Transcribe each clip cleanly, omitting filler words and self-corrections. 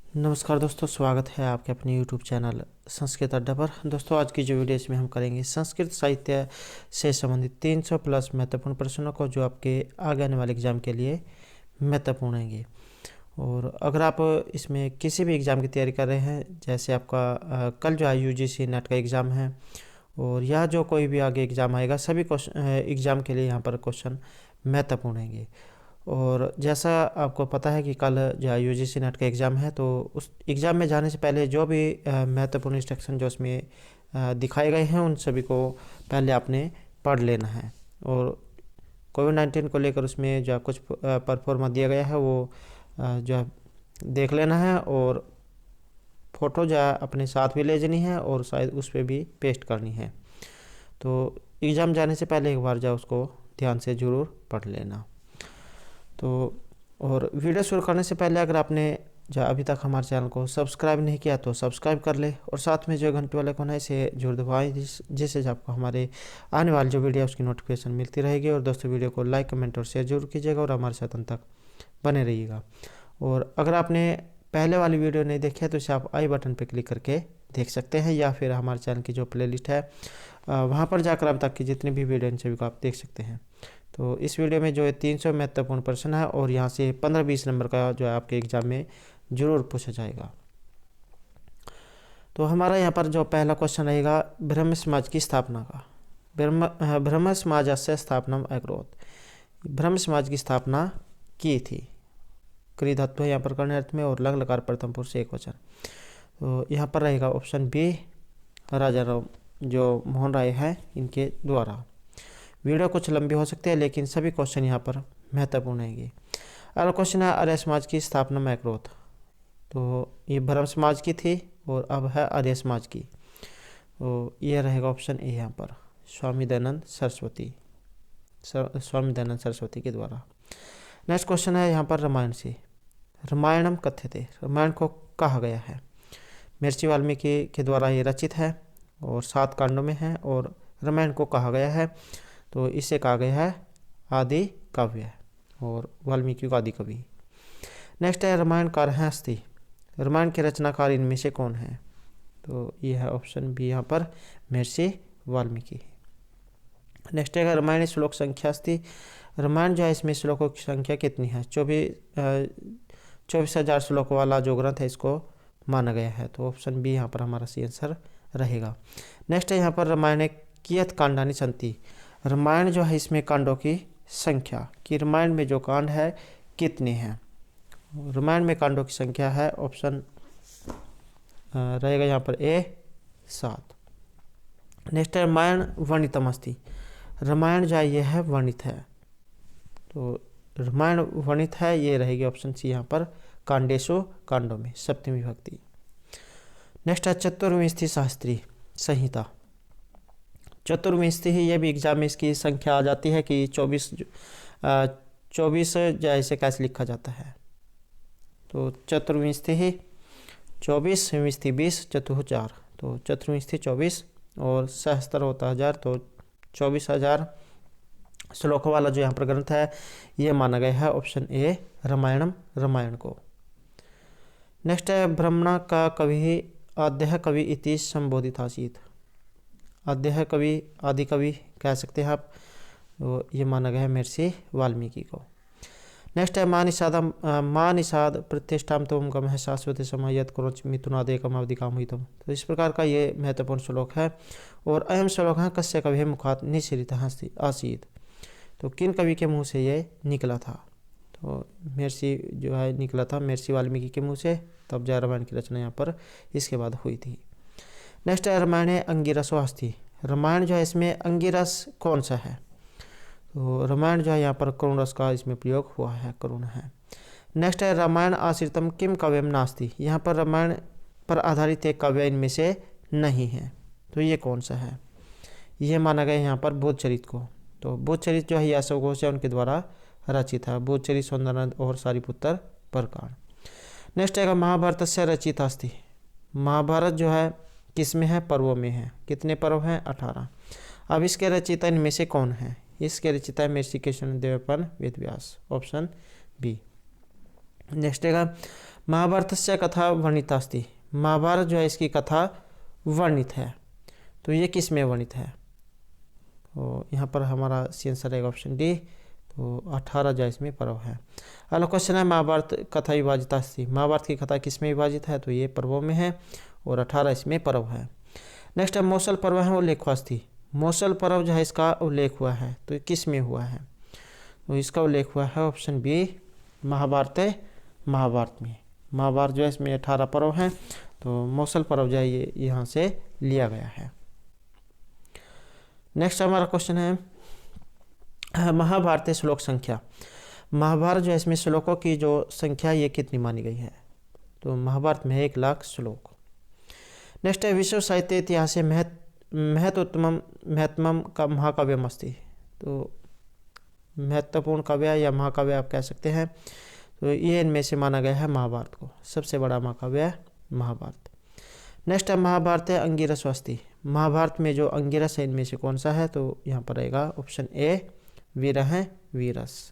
नमस्कार दोस्तों, स्वागत है आपके अपने YouTube चैनल संस्कृत अड्डा पर। दोस्तों, आज की जो वीडियो इसमें हम करेंगे संस्कृत साहित्य से संबंधित 300 प्लस महत्वपूर्ण प्रश्नों को जो आपके आगे आने वाले एग्जाम के लिए महत्वपूर्ण होंगे। और अगर आप इसमें किसी भी एग्ज़ाम की तैयारी कर रहे हैं, जैसे आपका कल जो है UGC नेट का एग्ज़ाम है और या जो कोई भी आगे एग्ज़ाम आएगा, सभी क्वेश्चन एग्ज़ाम के लिए यहाँ पर क्वेश्चन महत्वपूर्ण होंगे। और जैसा आपको पता है कि कल जो UGC नेट का एग्ज़ाम है, तो उस एग्ज़ाम में जाने से पहले जो भी महत्वपूर्ण इंस्ट्रक्शन जो उसमें दिखाए गए हैं, उन सभी को पहले आपने पढ़ लेना है। और कोविड-19 को लेकर उसमें जो कुछ परफॉर्मा दिया गया है वो जो है देख लेना है, और फ़ोटो जो है अपने साथ भी ले जानी है और शायद उस पर भी पेस्ट करनी है। तो एग्ज़ाम जाने से पहले एक बार जो उसको ध्यान से ज़रूर पढ़ लेना। तो और वीडियो शुरू करने से पहले अगर आपने जो अभी तक हमारे चैनल को सब्सक्राइब नहीं किया तो सब्सक्राइब कर ले, और साथ में जो घंटे वाले कोना है इसे जरूर दबाएं, जिससे आपको हमारे आने वाली जो वीडियो है उसकी नोटिफिकेशन मिलती रहेगी। और दोस्तों, वीडियो को लाइक, कमेंट और शेयर जरूर कीजिएगा और हमारे साथ अंत तक बने रहिएगा। और अगर आपने पहले वाली वीडियो नहीं देखी है तो इसे आप आई बटन पर क्लिक करके देख सकते हैं, या फिर हमारे चैनल की जो प्लेलिस्ट है वहाँ पर जाकर अब तक की जितनी भी वीडियो इन सभी को आप देख सकते हैं। तो इस वीडियो में जो है 300 महत्वपूर्ण प्रश्न है, और यहाँ से 15-20 नंबर का जो है आपके एग्जाम में जरूर पूछा जाएगा। तो हमारा यहाँ पर जो पहला क्वेश्चन रहेगा, ब्रह्म समाज की स्थापना का। ब्रह्म समाज से स्थापना अकरोत। ब्रह्म समाज की स्थापना की थी। क्री धातु है यहाँ पर करने अर्थ में, और लग लकार प्रथम पुरुष एक वचन। तो यहाँ पर रहेगा ऑप्शन बी, राजा राम जो मोहन राय है इनके द्वारा। वीडियो कुछ लंबी हो सकती है, लेकिन सभी क्वेश्चन यहाँ पर महत्वपूर्ण रहेंगे। अगला क्वेश्चन है, आर्य समाज की स्थापना में अकरोत। तो ये ब्रह्म समाज की थी और अब है आर्य समाज की। तो ये रहेगा ऑप्शन ए यहाँ पर, स्वामी दयानंद सरस्वती के द्वारा। नेक्स्ट क्वेश्चन है यहाँ पर रामायण से। रामायणम कथ्यते। रामायण को कहा गया है। महर्षि वाल्मीकि के द्वारा ये रचित है और 7 कांडों में है, और रामायण को कहा गया है तो इसे कहा गया है आदि काव्य, और वाल्मीकि को आदि कवि। नेक्स्ट है, रामायणकार हैं अस्ति। रामायण के रचनाकार इनमें से कौन है? तो ये है ऑप्शन बी यहाँ पर, महर्षि वाल्मीकि। नेक्स्ट है, रामायण श्लोक संख्या अस्ति। रामायण जो है इसमें श्लोकों की संख्या कितनी है? 24,000 श्लोकों वाला जो ग्रंथ है इसको माना गया है। तो ऑप्शन बी यहाँ पर हमारा सी आंसर रहेगा। नेक्स्ट है यहाँ पर, रामायण कियत कांडानि सन्ति। रामायण जो है इसमें कांडों की संख्या, कि रामायण में जो कांड है कितने हैं? रामायण में कांडों की संख्या है, ऑप्शन रहेगा यहाँ पर ए 7। नेक्स्ट है, रामायण वर्णितम अस्ति। रामायण जो है ये है वर्णित है। तो रामायण वर्णित है, ये रहेगी ऑप्शन सी यहाँ पर, कांडेशु कांडों में, सप्तमी विभक्ति। नेक्स्ट है, चतुर्विंशति शास्त्री संहिता। चतुर्विंशति ही, ये भी एग्जाम में इसकी संख्या आ जाती है कि 24 जैसे कैसे लिखा जाता है। तो चतुर्विंशति ही 24, विंशति 20, चतुः 4। तो चतुर्विंशति 24 और सहस्त्र होता 1000, तो 24,000 श्लोकों वाला जो यहाँ पर ग्रंथ है ये माना गया है, ऑप्शन ए रामायण को। नेक्स्ट है, ब्रह्मणा का कवि आद्य कवि इति संबोधित आसीत। आद्य कवि, आदि कवि कह सकते हैं आप, तो ये माना गया है महर्षि वाल्मीकि को। नेक्स्ट है, माँ निषाद प्रतिष्ठाम तुम गम है शाश्वत समय यद करो मिथुनादेकम अवधि काम हुई तुम। तो इस प्रकार का ये महत्वपूर्ण श्लोक है, और अहम श्लोक है, कस्य कवि मुखात निश्रित आसीत। तो किन कवि के मुँह से ये निकला था? तो महर्षि जो है निकला था महर्षि वाल्मीकि के मुँह से, तब जय रामायण की रचना यहाँ पर इसके बाद हुई थी। नेक्स्ट है, रामायण अंगिरसो अस्ति। रामायण जो है इसमें अंगिरस कौन सा है? तो रामायण जो है यहाँ पर करुण रस का इसमें प्रयोग हुआ है, करुण है। नेक्स्ट है, रामायण आश्रितम किम काव्यम नास्ति। यहाँ पर रामायण पर आधारित एक काव्य इनमें से नहीं है, तो ये कौन सा है? ये माना गया यहाँ पर बोधचरित को। तो बोधचरित जो है यासव घोष है उनके द्वारा रचित है, बोधचरित, सौंदर्यनंद और सारिपुत्र प्रकार। नेक्स्ट है, महाभारत से रचित अस्ति। महाभारत जो है किसमें है? पर्वों में है। कितने पर्व हैं? 18। अब इसके रचयिता इनमें से कौन है? इसके रचयिता महर्षि Krishnadevaraya Ved Vyas, option B. Next है, महाभारतस्य कथा वर्णितास्ति, महाभारत जो है इसकी कथा वर्णित है, तो ये किस में वर्णित है? तो यहाँ पर हमारा सी आंसर रहेगा ऑप्शन डी। तो 18 जो इसमें पर्व है। अगला क्वेश्चन है महाभारत कथा विभाजित अस्ति, महाभारत की कथा किस में विभाजित है? तो ये पर्वों में है और 18 इसमें पर्व है। नेक्स्ट है मौसल पर्व है उल्लेख अस्ति, मौसल पर्व जो है इसका उल्लेख हुआ है, तो किस में हुआ है? तो इसका उल्लेख हुआ है ऑप्शन बी महाभारत में। महाभारत जो है इसमें 18 पर्व हैं, तो मौसल पर्व जो है ये यहाँ से लिया गया है। नेक्स्ट हमारा क्वेश्चन है महाभारत श्लोक संख्या, महाभारत जो है इसमें श्लोकों की जो संख्या ये कितनी मानी गई है? तो महाभारत में 1 लाख श्लोक। नेक्स्ट है विश्व साहित्य इतिहास महत्तम का महाकाव्यम अस्ति, तो महत्वपूर्ण काव्य या महाकाव्य आप कह सकते हैं, तो ये इनमें से माना गया है महाभारत को, सबसे बड़ा महाकाव्य है महाभारत। नेक्स्ट है महाभारत अंगिरस अस्ति, महाभारत में जो अंगिरस है इनमें से कौन सा है? तो यहाँ पर रहेगा ऑप्शन ए वीर है वीरस।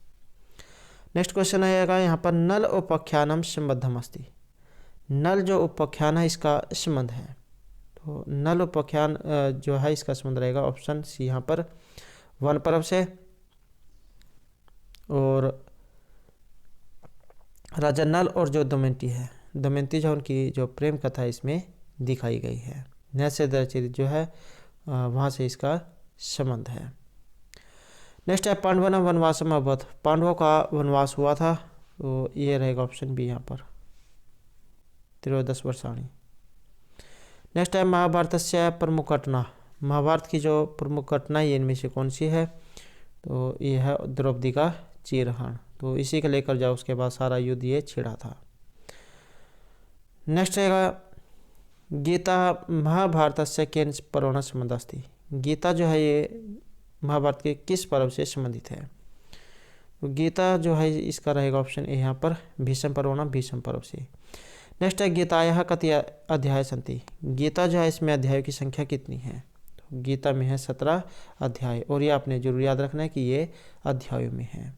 नेक्स्ट क्वेश्चन आएगा यहाँ पर नल उपाख्यानम संबद्धम अस्ति, नल जो उपाख्यान है इसका संबंध है, तो नल उपाख्यान जो है इसका संबंध रहेगा ऑप्शन सी यहाँ पर वन पर्व से, और राजा नल और जो दमयंती है, दमयंती जो उनकी जो प्रेम कथा इसमें दिखाई गई है, नैषधीय जो है वहाँ से इसका संबंध है। नेक्स्ट है पांडवानां वनवासम अभवत्, पांडवों का वनवास हुआ था, तो ये रहेगा ऑप्शन बी यहाँ पर 13 वर्षाणी। नेक्स्ट है महाभारतस्य प्रमुख घटना, महाभारत की जो प्रमुख घटना ये इनमें से कौन सी है? तो ये है द्रौपदी का चीरहरण, तो इसी को लेकर जाओ उसके बाद सारा युद्ध ये छिड़ा था। नेक्स्ट रहेगा गीता महाभारतस्य केन पर्वणा संबंध अस्ति, गीता जो है ये महाभारत के किस पर्व से संबंधित है? तो गीता जो है इसका रहेगा ऑप्शन ए यहाँ पर भीष्म पर्वणा, भीष्म पर्व से। नेक्स्ट है गीतायाः कति अध्याय सन्ति, गीता जो है इसमें अध्यायों की संख्या कितनी है? तो गीता में है 17 अध्याय, और ये आपने जरूर याद रखना है कि ये अध्यायों में है।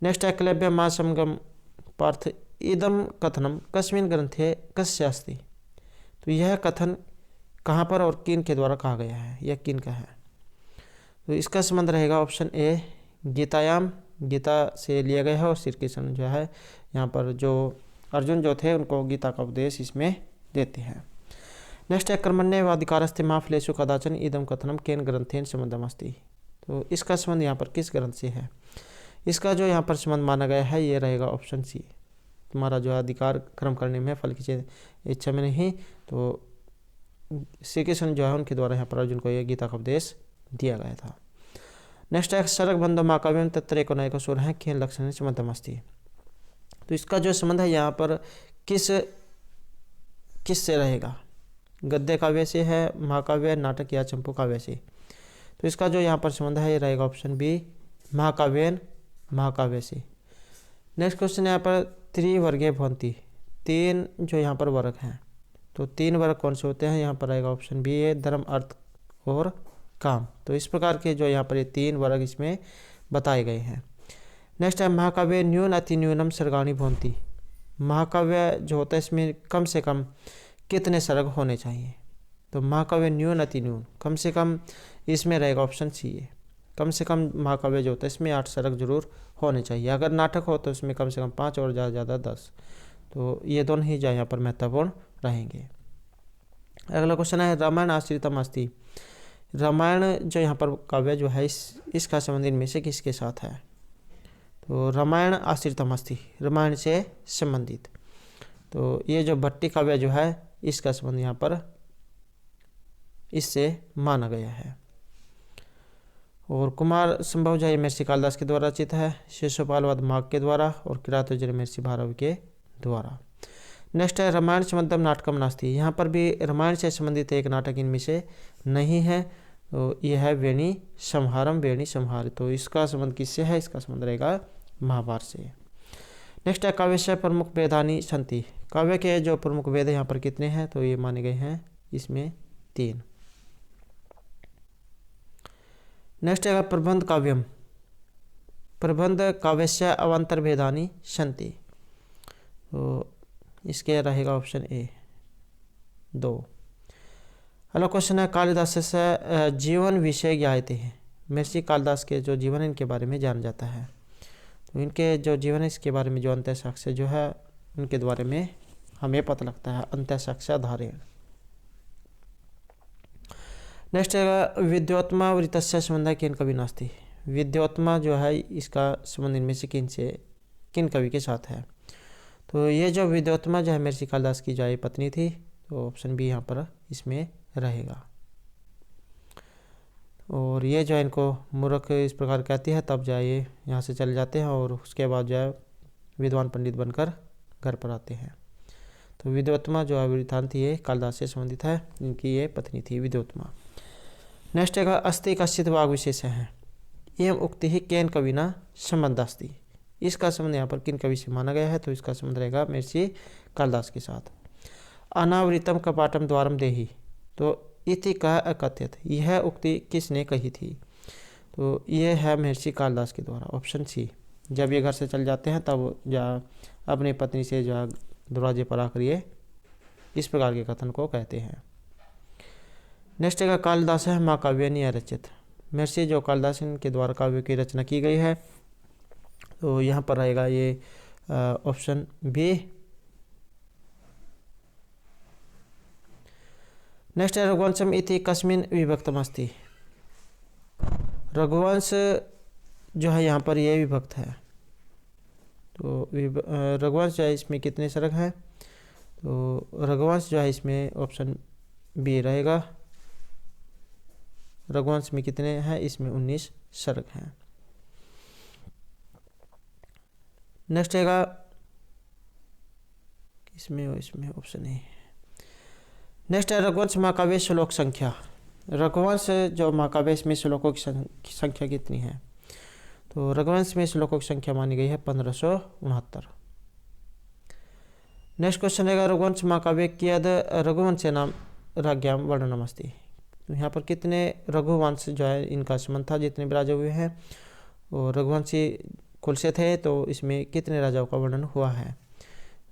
नेक्स्ट है एकलव्य महासंगम पार्थ इदम कथनम कस्मिन् ग्रंथे कस्य अस्ति, तो यह कथन कहाँ पर और किन के द्वारा कहा गया है, यह किन का है? तो इसका संबंध रहेगा ऑप्शन ए गीतायाम, गीता से लिया गया है, और श्री कृष्ण जो है यहाँ पर जो अर्जुन जो थे उनको गीता का उपदेश इसमें देते हैं। नेक्स्ट है कर्मण्येवाधिकारस्ते मा फलेषु कदाचन इदम कथनम केन ग्रंथेन संबंधम अस्ति, तो इसका संबंध यहाँ पर किस ग्रंथ से है? इसका जो यहाँ पर संबंध माना गया है ये रहेगा ऑप्शन सी, तुम्हारा जो अधिकार कर्म करने में फल की इच्छा में नहीं, तो श्री कृष्ण जो है उनके द्वारा यहाँ पर अर्जुन को यह गीता का उपदेश दिया गया था। नेक्स्ट है शरक बंधो महाकाव्यम तत्र एकोनैको सुर है खेल लक्षण संबंधम अस्ति, तो इसका जो संबंध है यहाँ पर किस से रहेगा? गद्य काव्य से है, महाकाव्य, नाटक या चंपू काव्य से? तो इसका जो यहाँ पर संबंध है ये रहेगा ऑप्शन बी महाकाव्य से। नेक्स्ट क्वेश्चन यहाँ पर त्रिवर्गीय भवन्ति, 3 जो यहाँ पर वर्ग हैं, तो 3 वर्ग कौन से होते हैं? यहाँ पर रहेगा ऑप्शन बी है धर्म अर्थ और काम, तो इस प्रकार के जो यहाँ पर ये 3 वर्ग इसमें बताए गए हैं। नेक्स्ट है महाकाव्य न्यून अति न्यूनम सर्गाणी भवन्ति, महाकाव्य जो होता है इसमें कम से कम कितने सर्ग होने चाहिए? तो महाकाव्य न्यून अति न्यून, कम से कम इसमें रहेगा ऑप्शन सी है, कम से कम महाकाव्य जो होता है इसमें 8 सर्ग जरूर होने चाहिए। अगर नाटक हो तो इसमें कम से कम 5 और ज़्यादा ज़्यादा 10, तो ये दोनों ही जो यहाँ पर महत्वपूर्ण रहेंगे। अगला क्वेश्चन है रामायण आश्रितम अस्ति, रामायण जो यहाँ पर काव्य जो है इसका संबंध इनमें से किसके साथ है? तो रामायण आश्रितम अस्ति, रामायण से संबंधित, तो ये जो भट्टी काव्य जो है इसका संबंध यहाँ पर इससे माना गया है। और कुमार संभव जो है महर्षि कालिदास के द्वारा रचित है, शिशुपाल वध माघ के द्वारा, और किरातोजय महर्षि भारवी के द्वारा। नेक्स्ट है रामायण संबंधम नाटकम नास्ति, यहाँ पर भी रामायण से संबंधित एक नाटक इनमें से नहीं है, तो यह है वेणी संहारम, वेणी संहार, तो इसका संबंध किससे है? इसका संबंध रहेगा महाभारत से। नेक्स्ट है काव्य प्रमुख वेदानी संति, काव्य के जो प्रमुख वेद यहाँ पर कितने हैं? तो ये माने गए हैं इसमें 3। नेक्स्ट है प्रबंध काव्यम, प्रबंध काव्यस्य अवान्तर भेदानी संति, तो इसके रहेगा ऑप्शन ए 2। अगला क्वेश्चन है कालिदास से जीवन विषय ज्ञायते हैं। महर्षि कालिदास के जो जीवन है इनके बारे में जाना जाता है। तो इनके जो जीवन है इसके बारे में जो अंत्य साक्ष्य जो है उनके बारे में हमें पता लगता है, अंत्य साक्ष्याधारेण। नेक्स्ट है विद्योत्मा वृत्तस्य संबंध किन कवि नास्ति। विद्योत्मा जो है इसका संबंध इनमें से किन कवि के साथ है। तो ये जो विद्योत्मा जो है महर्षि कालिदास की जो पत्नी थी, तो ऑप्शन बी यहाँ पर इसमें रहेगा। और ये जो है इनको मूर्ख इस प्रकार कहती है, तब जो है ये यहाँ से चले जाते हैं और उसके बाद जो है विद्वान पंडित बनकर घर पर आते हैं। तो विद्योत्मा जो है वृत्तांत ये कालिदास से संबंधित है, इनकी ये पत्नी थी विद्योत्मा। नेक्स्ट है अस्ति कश्चित वाग विशेष है एवं उक्ति ही केन कविना संबंध अस्ति। इसका संबंध यहाँ पर किन कवि से माना गया है, तो इसका संबंध रहेगा महर्षि कालिदास के साथ। अनावृतम कपाटम द्वारम देहि, तो इति कह अकथ्यत, यह उक्ति किसने कही थी। तो यह है महर्षि कालिदास के द्वारा, ऑप्शन सी। जब ये घर से चल जाते हैं तब जा अपनी पत्नी से जो दरवाजे पर आकर ये इस प्रकार के कथन को कहते हैं। नेक्स्ट है कालिदास है महाकाव्य रचित। महर्षि जो कालिदास इनके द्वारा काव्य की रचना की गई है, तो यहाँ पर रहेगा ये ऑप्शन बी। नेक्स्ट है रघुवंशम इति कस्मिन विभक्तम अस्ति। रघुवंश जो है यहाँ पर ये विभक्त है। तो रघुवंश जो है इसमें कितने सर्ग हैं, तो रघुवंश जो है इसमें ऑप्शन बी रहेगा। रघुवंश में कितने हैं, इसमें 19 सर्ग हैं। नेक्स्ट रहेगा इसमें ऑप्शन ए। नेक्स्ट है रघुवंश महाकाव्य श्लोक संख्या। रघुवंश जो महाकाव्य इसमें श्लोकों की संख्या कितनी है, तो रघुवंश में श्लोकों की संख्या मानी गई है 1569। नेक्स्ट क्वेश्चन है रघुवंश महाकाव्य कियद रघुवंश नाम राज्ञाम वर्णनम अस्ति। तो यहाँ पर कितने रघुवंश जो है इनका संबंध था, जितने भी राजा हुए हैं और रघुवंशी कुल से थे, तो इसमें कितने राजाओं का वर्णन हुआ है,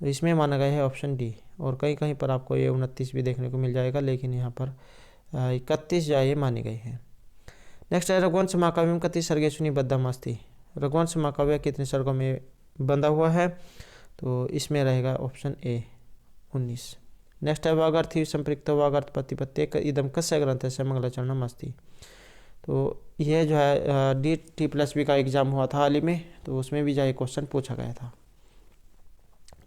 तो इसमें माना गया है ऑप्शन डी। और कहीं कहीं पर आपको ये 29 भी देखने को मिल जाएगा, लेकिन यहाँ पर 31 जो ये माने गए हैं। नेक्स्ट है रघुवंश महाकाव्य कति सर्गेषु निबद्धम अस्ति। रघुवंश महाकाव्य कितने सर्गों में बंधा हुआ है, तो इसमें रहेगा ऑप्शन ए 19। नेक्स्ट है वागर्थी संपृक्त वागर्थ प्रतिपत्ति इदम कस्य ग्रंथ से मंगलाचरणम अस्ति। तो यह जो है DT+B का एग्जाम हुआ था हाल ही में, तो उसमें भी जो है क्वेश्चन पूछा गया था।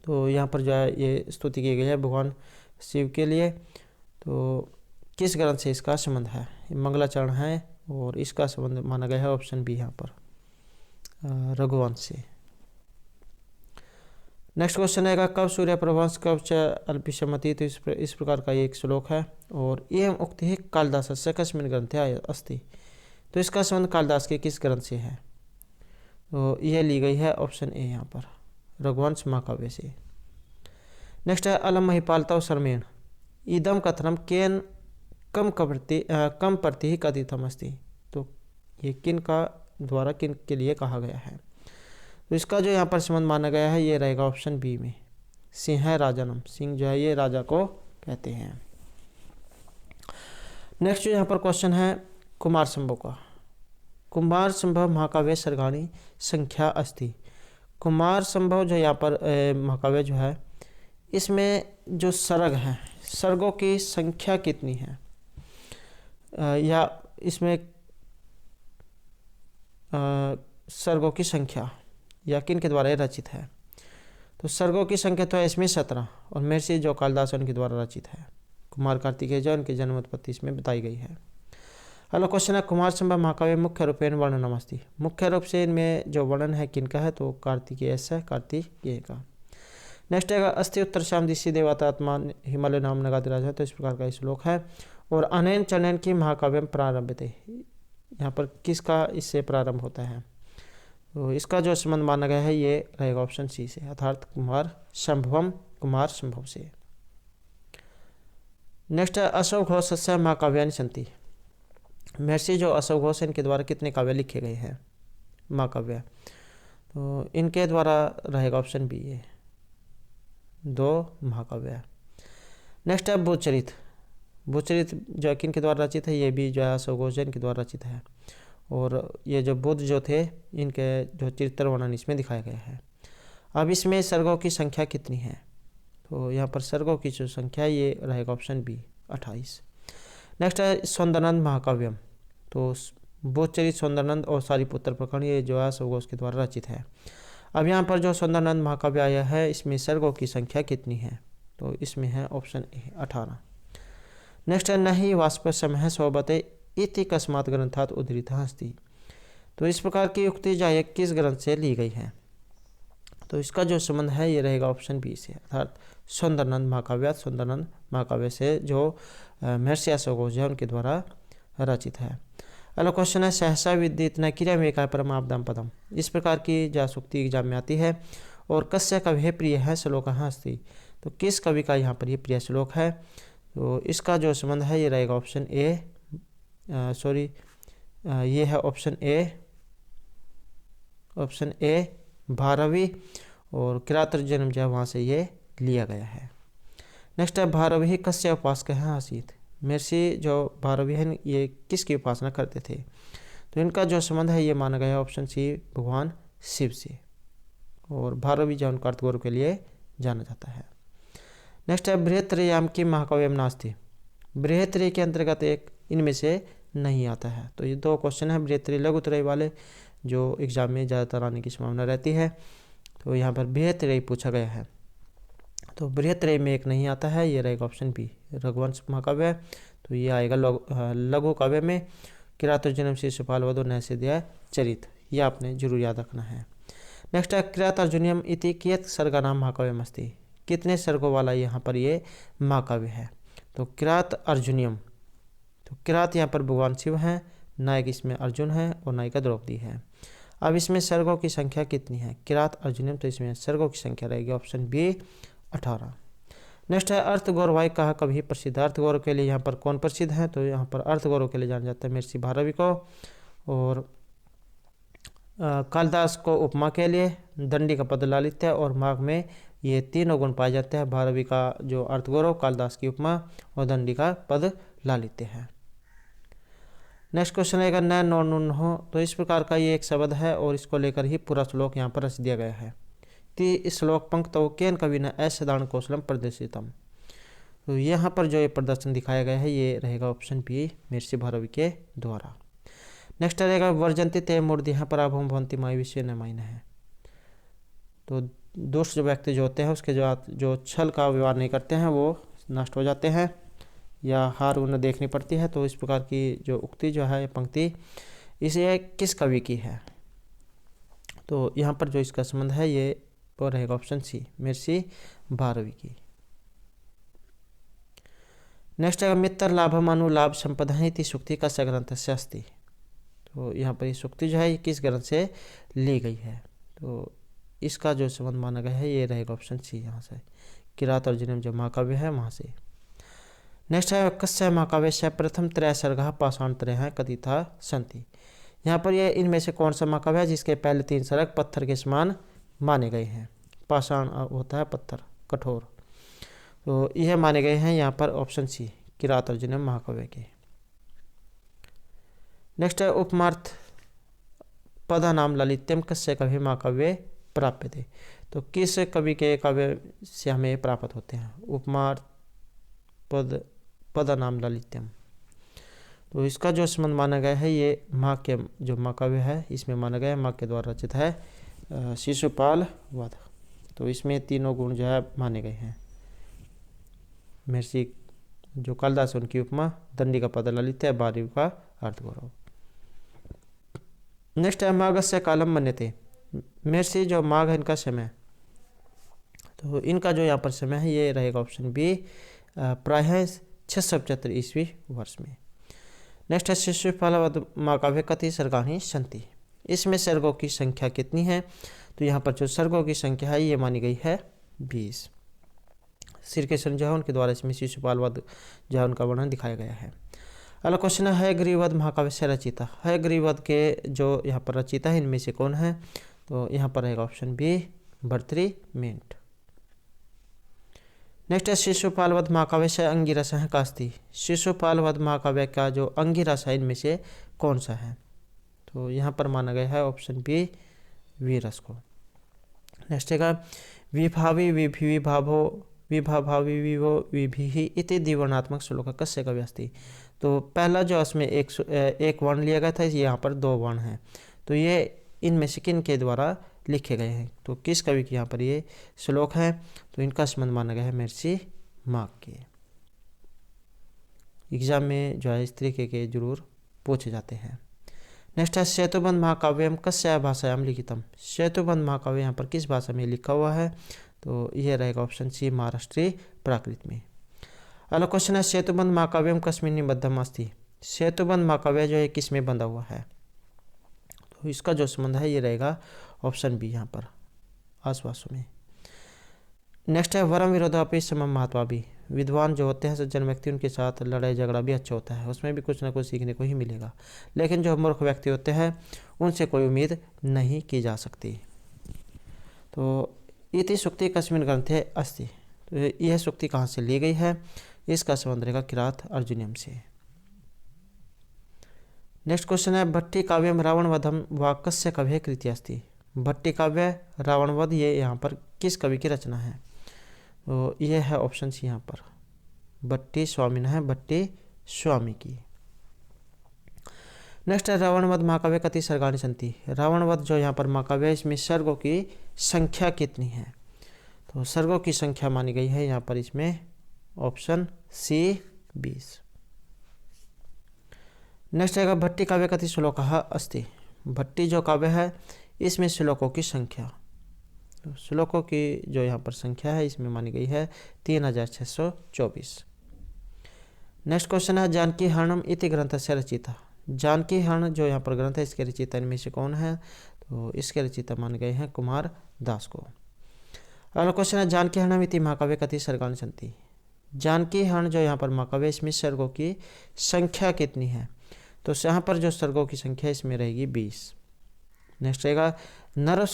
तो यहाँ पर जो है ये स्तुति की गई है भगवान शिव के लिए। तो किस ग्रंथ से इसका संबंध है, मंगलाचरण है और इसका संबंध माना गया है ऑप्शन बी यहाँ पर रघुवंश से। नेक्स्ट क्वेश्चन है कब सूर्य प्रभंश कब च अल्पिशमति। तो इस प्रकार का एक श्लोक है और एवं उक्ति ही कालिदास से कस्मिन् ग्रंथे अस्ति। तो इसका संबंध कालिदास के किस ग्रंथ से है, तो यह ली गई है ऑप्शन ए यहाँ पर रघुवंश महाकाव्य से। नेक्स्ट है अलम महिपालता शर्मेण इदम कथनम केन कम प्रति ही कथितम अस्ति। तो ये किन का द्वारा किन के लिए कहा गया है, तो इसका जो यहाँ पर संबंध माना गया है ये रहेगा ऑप्शन बी में सिंह राजानम। सिंह जो है ये राजा को कहते हैं। नेक्स्ट जो यहाँ पर क्वेश्चन है कुमार संभव का। कुमार संभव महाकाव्य सर्गाणी संख्या अस्ति। कुमार संभव जो यहाँ पर महाकाव्य जो है इसमें जो सर्ग हैं सर्गों की संख्या कितनी है, या इसमें सर्गों की संख्या या किन के द्वारा रचित है। तो सर्गों की संख्या तो है इसमें 17 और महर्षि जो कालिदास उनके द्वारा रचित है। कुमार कार्तिकेय जो उनकी जन्मोत्पत्ति इसमें बताई गई है। अगला क्वेश्चन है कुमार संभव महाकाव्य मुख्य रूपेण वर्णनम अस्ति। मुख्य रूप से इनमें जो वर्णन है किनका है, तो कार्तिकेय से कार्तिकेय का। नेक्स्ट है अस्थि उत्तर श्याम दिशि देवतात्मा हिमालय नाम नगाधिराज है। तो इस प्रकार का श्लोक है। और अनैन चनैन की महाकाव्य प्रारंभ थे, यहाँ पर किसका इससे प्रारंभ होता है, तो इसका जो संबंध माना गया है ये रहेगा ऑप्शन सी से, अर्थात कुमार संभव से। नेक्स्ट है अशोक घोष से महाकाव्यानि सन्ति। महर्षि जो अशोक घोष इनके द्वारा कितने काव्य लिखे गए हैं महाकाव्य, तो इनके द्वारा रहेगा ऑप्शन बी है 2 महाकाव्य। नेक्स्ट है भूचरित। भूचरित जो है किनके द्वारा रचित है, ये भी जो है अशोक जैन के द्वारा रचित है। और ये जो बुद्ध जो थे इनके जो चरित्र वर्णन इसमें दिखाया गया है। अब इसमें सर्गों की संख्या कितनी है, तो यहाँ पर सर्गों की जो संख्या ये रहेगा ऑप्शन बी 28। नेक्स्ट है सौंदरनंद महाकाव्यम। तो बोधचरित, सौंदरनंद और सारीपुत्र प्रकरण ये जो है अशोक घोष के द्वारा रचित है। अब यहाँ पर जो सौंदरनंद महाकाव्य आया है इसमें सर्गों की संख्या कितनी है, तो इसमें है ऑप्शन ए 18। नेक्स्ट है नहीं वाष्पशमः सोबते इति कस्मात् ग्रंथात् उद्धृतः अस्ति। तो इस प्रकार की उक्ति जो है किस ग्रंथ से ली गई है, तो इसका जो संबंध है ये रहेगा ऑप्शन बी से, अर्थात सौंदरनंद महाकाव्य, सौंदरनंद महाकाव्य से जो महर्षि अशोक घोष है उनके द्वारा रचित है। अगला क्वेश्चन है सहसा विदित न क्रिया में का परमाब्दम पदम। इस प्रकार की जो सूक्ति एग्जाम में आती है। और कस्य कवि प्रिय है श्लोक अस्ति। तो किस कवि का यहाँ पर ये प्रिय श्लोक है, तो इसका जो संबंध है ये रहेगा ऑप्शन ए, ये है ऑप्शन ए भारवी, और किरात जन्म जो है वहाँ से ये लिया गया है। नेक्स्ट है भारवी कस्य उपासक है आसीत। महर्षि जो भारवी हैं ये किसकी उपासना करते थे, तो इनका जो संबंध है ये माना गया ऑप्शन सी भगवान शिव से। और भारवी जो उनका अर्थगौरव के लिए जाना जाता है। नेक्स्ट है बृहत्त्रय्याम की महाकाव्यम नास्ति। बृहत्त्रयी के अंतर्गत एक इनमें से नहीं आता है। तो ये 2 क्वेश्चन है बृहत्त्रयी लघुत्रयी वाले जो एग्जाम में ज़्यादातर आने की संभावना रहती है। तो यहाँ पर बृहत्त्रयी पूछा गया है, तो बृहत्त्रयी में एक नहीं आता है, ये रहेगा ऑप्शन बी रघुवंश महाकाव्य। तो ये आएगा लघु काव्य में किरातर्जुनीयम शिशुपाल वधो नैषधीय चरित, ये आपने जरूर याद रखना है। नेक्स्ट है किरातर्जुनीयम इति कियत् सर्गानां महाकाव्यम अस्ति। कितने सर्गों वाला यहाँ पर ये महाकाव्य है, तो किरात अर्जुनियम। तो किरात यहाँ पर भगवान शिव हैं, नायक इसमें अर्जुन है और नायिका द्रौपदी है। अब इसमें सर्गों की संख्या कितनी है, किरात अर्जुनियम, तो इसमें सर्गों की संख्या रहेगी ऑप्शन बी 18। नेक्स्ट है अर्थगौरवाई कहा कभी प्रसिद्ध। अर्थगौरव के लिए यहाँ पर कौन प्रसिद्ध है, तो यहाँ पर अर्थगौरव के लिए जाना जाता है महर्षि भारवी को, और कालिदास को उपमा के लिए, दंडी का पद लालित्य और माघ में ये तीनों गुण पाए जाते हैं। भारवी का जो अर्थगौरव, कालिदास की उपमा और दंडी का पद लालित्य है। नेक्स्ट क्वेश्चन रहेगा न नो नुन हो। तो इस प्रकार का ये एक शब्द है और इसको लेकर ही पूरा श्लोक यहाँ पर रच दिया गया है। इस श्लोक पंक्तौ केन कवि न असाधारण कौशलम प्रदर्शितम। तो यहाँ पर जो ये प्रदर्शन दिखाया गया है ये रहेगा ऑप्शन बी महर्षि भारवी के द्वारा। नेक्स्ट रहेगा वर्जंती ते मूर्ति यहाँ पर आभम भवंती माई विषय न माइन है। तो दुष्ट जो व्यक्ति जो होते हैं उसके जो छल का व्यवहार नहीं करते हैं वो नष्ट हो जाते हैं या हार उन्हें देखनी पड़ती है। तो इस प्रकार की जो उक्ति जो है पंक्ति इसे किस कवि की है, तो यहाँ पर जो इसका संबंध है ये तो रहेगा ऑप्शन सी महर्षि भारवी की। नेक्स्ट है मित्र लाभम अनुलाभ संपदा इति सूक्ति का ग्रंथ से अस्ति। तो यहाँ पर ये सूक्ति जो है किस ग्रंथ से ली गई है, तो इसका जो संबंध माना गया है ये रहेगा ऑप्शन सी यहाँ से किरात अर्जुनियम जो महाकाव्य है वहाँ से। नेक्स्ट है कस्य महाकाव्य से प्रथम त्रय सर्गा पाषाणत्रयः कथिता सन्ति। यहाँ पर ये इनमें से कौन सा महाकाव्य है जिसके पहले 3 सर्ग पत्थर के समान माने गए हैं। पाषाण होता है पत्थर, कठोर, तो यह माने गए हैं यहाँ पर ऑप्शन सी किरात अर्जुनियम महाकाव्य के। नेक्स्ट है उपमार्थ पदा नाम ललित्यम कस्य कवि महाकाव्य प्राप्य थे। तो किस कवि के काव्य से हमें प्राप्त होते हैं उपमार्थ पदा नाम ललित्यम। तो इसका जो संबंध माना गया है ये माँ के जो महाकाव्य है इसमें माना गया है, माँ के द्वारा रचित है शिशुपाल वध। तो इसमें तीनों गुण जो है माने गए हैं। महर्षि जो कालिदास उनकी उपमा, दंडी का पद ललित्य, भारवी का अर्थगौरव। नेक्स्ट है माघस्य कालम मन्यते। महर्षि जो माघ है इनका समय, तो इनका जो यहाँ पर समय है ये रहेगा ऑप्शन बी प्रायः 675 ईस्वी वर्ष में। नेक्स्ट है शिशुपाल वध महाकाव्य कति सर्गाणि सन्ति। इसमें सर्गों की संख्या कितनी है, तो यहाँ पर जो सर्गों की संख्या है ये मानी गई है 20। श्रीकृष्ण जो है उनके द्वारा इसमें शिशुपाल वध जो है उनका वर्णन दिखाया गया है। अगला क्वेश्चन है हयग्रीववध महाकाव्य से रचिता। हयग्रीववध के जो यहाँ पर रचिता है इनमें से कौन है, तो यहाँ पर रहेगा ऑप्शन बी भर्तृहरि। नेक्स्ट है शिशुपाल वध महाकाव्य से अंगिरस है कास्ती। शिशुपाल वध महाकाव्य का जो अंगिरस है इनमें से कौन सा है? तो यहाँ पर माना गया है ऑप्शन बी वीरस को। नेक्स्ट है विभावी विभि भाभो विभाभावी विभो विभि इति द्विवर्णात्मक श्लोक कस्य कवि अस्ति। तो पहला जो इसमें एक वर्ण लिया गया था, यहाँ पर दो वर्ण हैं, तो ये इनमें से किन के द्वारा लिखे गए हैं? तो किस कवि के यहाँ पर ये श्लोक है? तो इनका संबंध माना गया है महर्षि माघ के। एग्जाम में जो है इस तरीके के जरूर पूछे जाते हैं। नेक्स्ट है सेतुबंध महाकाव्यम कस्या भाषायाम लिखितम। सेतुबंध महाकाव्य यहाँ पर किस भाषा में लिखा हुआ है? तो यह रहेगा ऑप्शन सी महाराष्ट्री प्राकृत में। अगला क्वेश्चन है सेतुबंध महाकाव्यम कस्मिन् निबद्धम अस्ति। सेतुबंध महाकाव्य जो है किस में बंधा हुआ है? तो इसका जो संबंध है ये रहेगा ऑप्शन बी यहाँ पर आश्वासों में। नेक्स्ट है वरम विरोधापि समम महत्वा भी। विद्वान जो होते हैं सज्जन व्यक्ति, उनके साथ लड़ाई झगड़ा भी अच्छा होता है, उसमें भी कुछ ना कुछ सीखने को ही मिलेगा। लेकिन जो मूर्ख व्यक्ति होते हैं उनसे कोई उम्मीद नहीं की जा सकती। तो इति सूक्ति कस्मिन् ग्रंथे अस्ति। तो यह सूक्ति कहाँ से ली गई है? इसका संबंध रहेगा किरात अर्जुनियम से। नेक्स्ट क्वेश्चन है भट्टी काव्यम रावण वधम व कस्य कवि कृति अस्ति। भट्टी काव्य रावण वध ये यहाँ पर किस कवि की रचना है? तो यह है ऑप्शन सी यहाँ पर भट्टी स्वामी है, भट्टी स्वामी की। नेक्स्ट है रावण वध महाकाव्य कति सर्गाणि सन्ति। रावण वध जो यहाँ पर महाकाव्य इसमें सर्गों की संख्या कितनी है? तो सर्गों की संख्या मानी गई है यहाँ पर इसमें ऑप्शन सी 20। नेक्स्ट है भट्टी काव्य कति श्लोकः अस्ति। भट्टी जो काव्य है इसमें श्लोकों की संख्या, तो श्लोकों की जो यहाँ पर संख्या है इसमें मानी गई है 3624। नेक्स्ट क्वेश्चन है जानकी हरणम इति ग्रंथ से रचिता। जानकी हरण जो यहाँ पर ग्रंथ है इसके रचिता इनमें से कौन है? तो इसके रचिता मान गए हैं कुमार दास को। अगला क्वेश्चन है जानकी हरणम इति महाकाव्य कति सर्गाणि सन्ति। जानकी हरण जो यहाँ पर महाकाव्य इसमें सर्गों की संख्या कितनी है? तो यहाँ पर जो सर्गों की संख्या इसमें रहेगी 20। नेक्स्ट रहेगा नव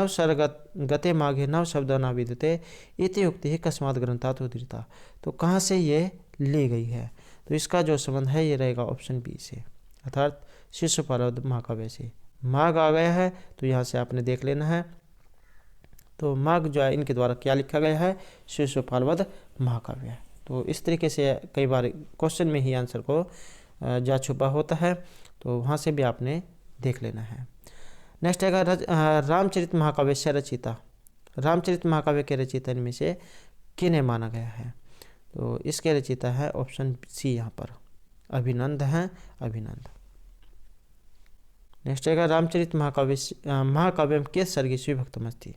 सर्गते माघे नव शब्द न विद्यते इति उक्ति ही कस्मात् ग्रंथात् उद्धृता। तो कहाँ से ये ली गई है? तो इसका जो संबंध है ये रहेगा ऑप्शन बी से, अर्थात शिशुपाल वध महाकाव्य से। माघ आ गया है तो यहाँ से आपने देख लेना है। तो माघ जो है इनके द्वारा क्या लिखा गया है? शिशुपाल वध महाकाव्य। तो इस तरीके से कई बार क्वेश्चन में ही आंसर को जा छुपा होता है, तो वहाँ से भी आपने देख लेना है। नेक्स्ट है रामचरित महाकाव्य से रचिता। रामचरित महाकाव्य के रचिता इनमें से किन्हें माना गया है? तो इसके रचिता है ऑप्शन सी यहाँ पर अभिनंद हैं, अभिनंद। नेक्स्ट है रामचरित महाकाव्य के सर्गीस विभक्तमस्ति।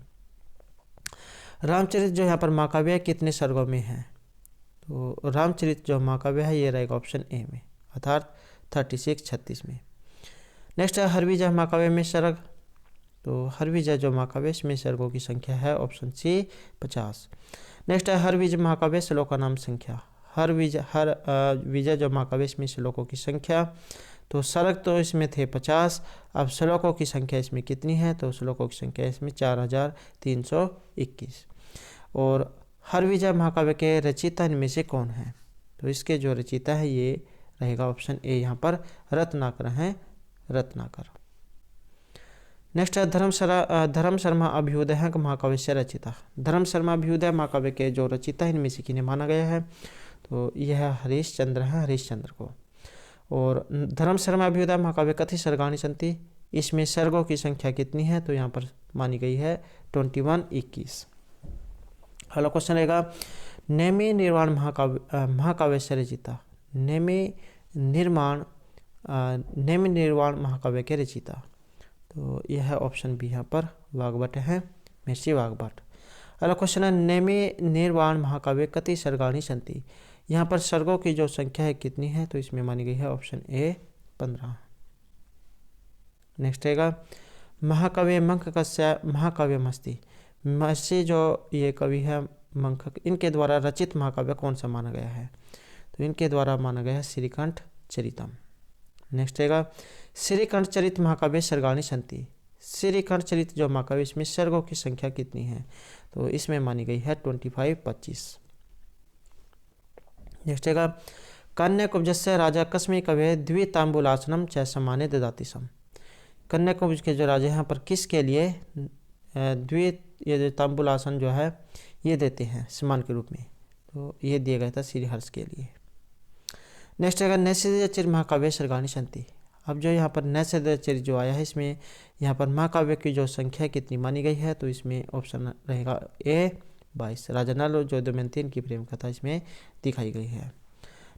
रामचरित जो यहाँ पर महाकाव्य कितने सर्गों में है? तो रामचरित जो महाकाव्य है ये रहेगा ऑप्शन ए में, अर्थात 36 में। नेक्स्ट है हरविजय महाकाव्य में सर्ग। तो हरविजय जो महाकाव्य इसमें सर्गों की संख्या है ऑप्शन सी 50। नेक्स्ट है हरविजय महाकाव्य श्लोका नाम संख्या। हर विजय जो महाकाव्य इसमें श्लोकों की संख्या, तो सर्ग तो इसमें थे 50, अब श्लोकों की संख्या इसमें कितनी है? तो श्लोकों की संख्या इसमें 4321। और हर विजय महाकाव्य के रचयिता इनमें से कौन है? तो इसके जो रचयिता है ये रहेगा ऑप्शन ए यहाँ पर रत्नाकर हैं, रत्नाकर। नेक्स्ट है धर्म शर्मा अभ्युदय महाकाव्य से रचिता। धर्म शर्मा अभ्युदय महाकाव्य के जो रचिता इनमें से किन्हें माना गया है? तो यह हरिश्चंद्र है, हरिश्चंद्र को। और धर्म शर्मा अभ्युदय महाकाव्य कति सर्गाणि सन्ति। इसमें सर्गों की संख्या कितनी है? तो यहाँ पर मानी गई है 21। अगला क्वेश्चन रहेगा नेमि निर्वाण महाकाव्य से रचिता। नेमि निर्वाण महाकाव्य के रचिता, तो यह है ऑप्शन बी यहाँ पर वाग्भट है, महर्षि वाग्भट। अगला क्वेश्चन है नेमि निर्वाण महाकाव्य कति सर्गाणि सन्ति। यहाँ पर सर्गों की जो संख्या है कितनी है? तो इसमें मानी गई है ऑप्शन ए 15। नेक्स्ट रहेगा महाकाव्य मंख कस्य महाकाव्यमस्ति। महर्षि जो ये कवि है मंखक, इनके द्वारा रचित महाकाव्य कौन सा माना गया है? तो इनके द्वारा माना गया है श्रीकंठ चरितम। नेक्स्ट रहेगा श्रीकंठ चरित महाकाव्य सर्गाणि सन्ति। श्रीकंठ चरित जो महाकाव्य इसमें सर्गों की संख्या कितनी है? तो इसमें मानी गई है 25। नेक्स्ट है कन्याकुब्जस्य राजा कस्मी कवे द्वितांबूलासनम च सम्मानित ददातिसम। कन्याकुब्ज के जो राजा यहाँ पर किसके लिए ये जो तांबूलासन जो है ये देते हैं सम्मान के रूप में, तो ये दिया गया था श्रीहर्ष के लिए। नेक्स्ट है नैषधीयचर्य महाकाव्य सर्गानी संति। अब जो यहाँ पर नैषधीयचर्य जो आया है इसमें यहाँ पर महाकाव्य की जो संख्या कितनी मानी गई है, तो इसमें ऑप्शन रहेगा ए 22। राजा नल जो दमयंती की प्रेम कथा इसमें दिखाई गई है।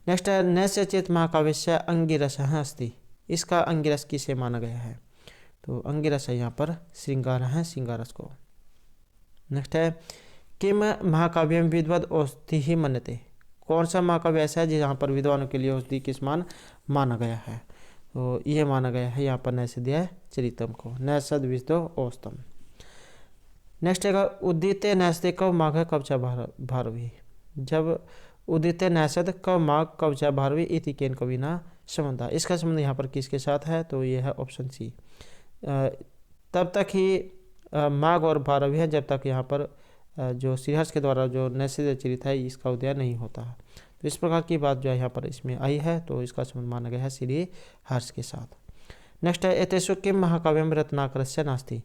नेक्स्ट है नैषधीयचर्य महाकाव्य से अंगिरस अस्ति। इसका अंगिरस किसे माना गया है, तो अंगिरस है यहाँ पर श्रृंगार है, श्रृंगारस को। नेक्स्ट है किम महाकाव्यम विद्वद औषधि ही मन्यते। कौन सा महाकाव्य ऐसा है जहाँ पर विद्वानों के लिए औषधि के समान माना गया है, तो ये माना गया है यहाँ पर नैषधीय चरितम को, नैषध विद्वो औषधम। नेक्स्ट है उदिते नैषधे कव माघ कवचा भारवी। जब उदिते नैषध कव माघ कवचा भारवी इति केन कविना संबंधा। इसका संबंध यहाँ पर किसके साथ है, तो ये है ऑप्शन सी। तब तक ही माघ और भारवी है जब तक यहाँ पर जो श्रीहर्ष के द्वारा जो नैषधीय चरित है इसका उदय नहीं होता है। तो इस प्रकार की बात जो है यहाँ पर इसमें आई है, तो इसका संबंध माना गया है श्रीहर्ष के साथ। नेक्स्ट है एतेषु किम महाकाव्यम रत्नाकरस्य नास्ति।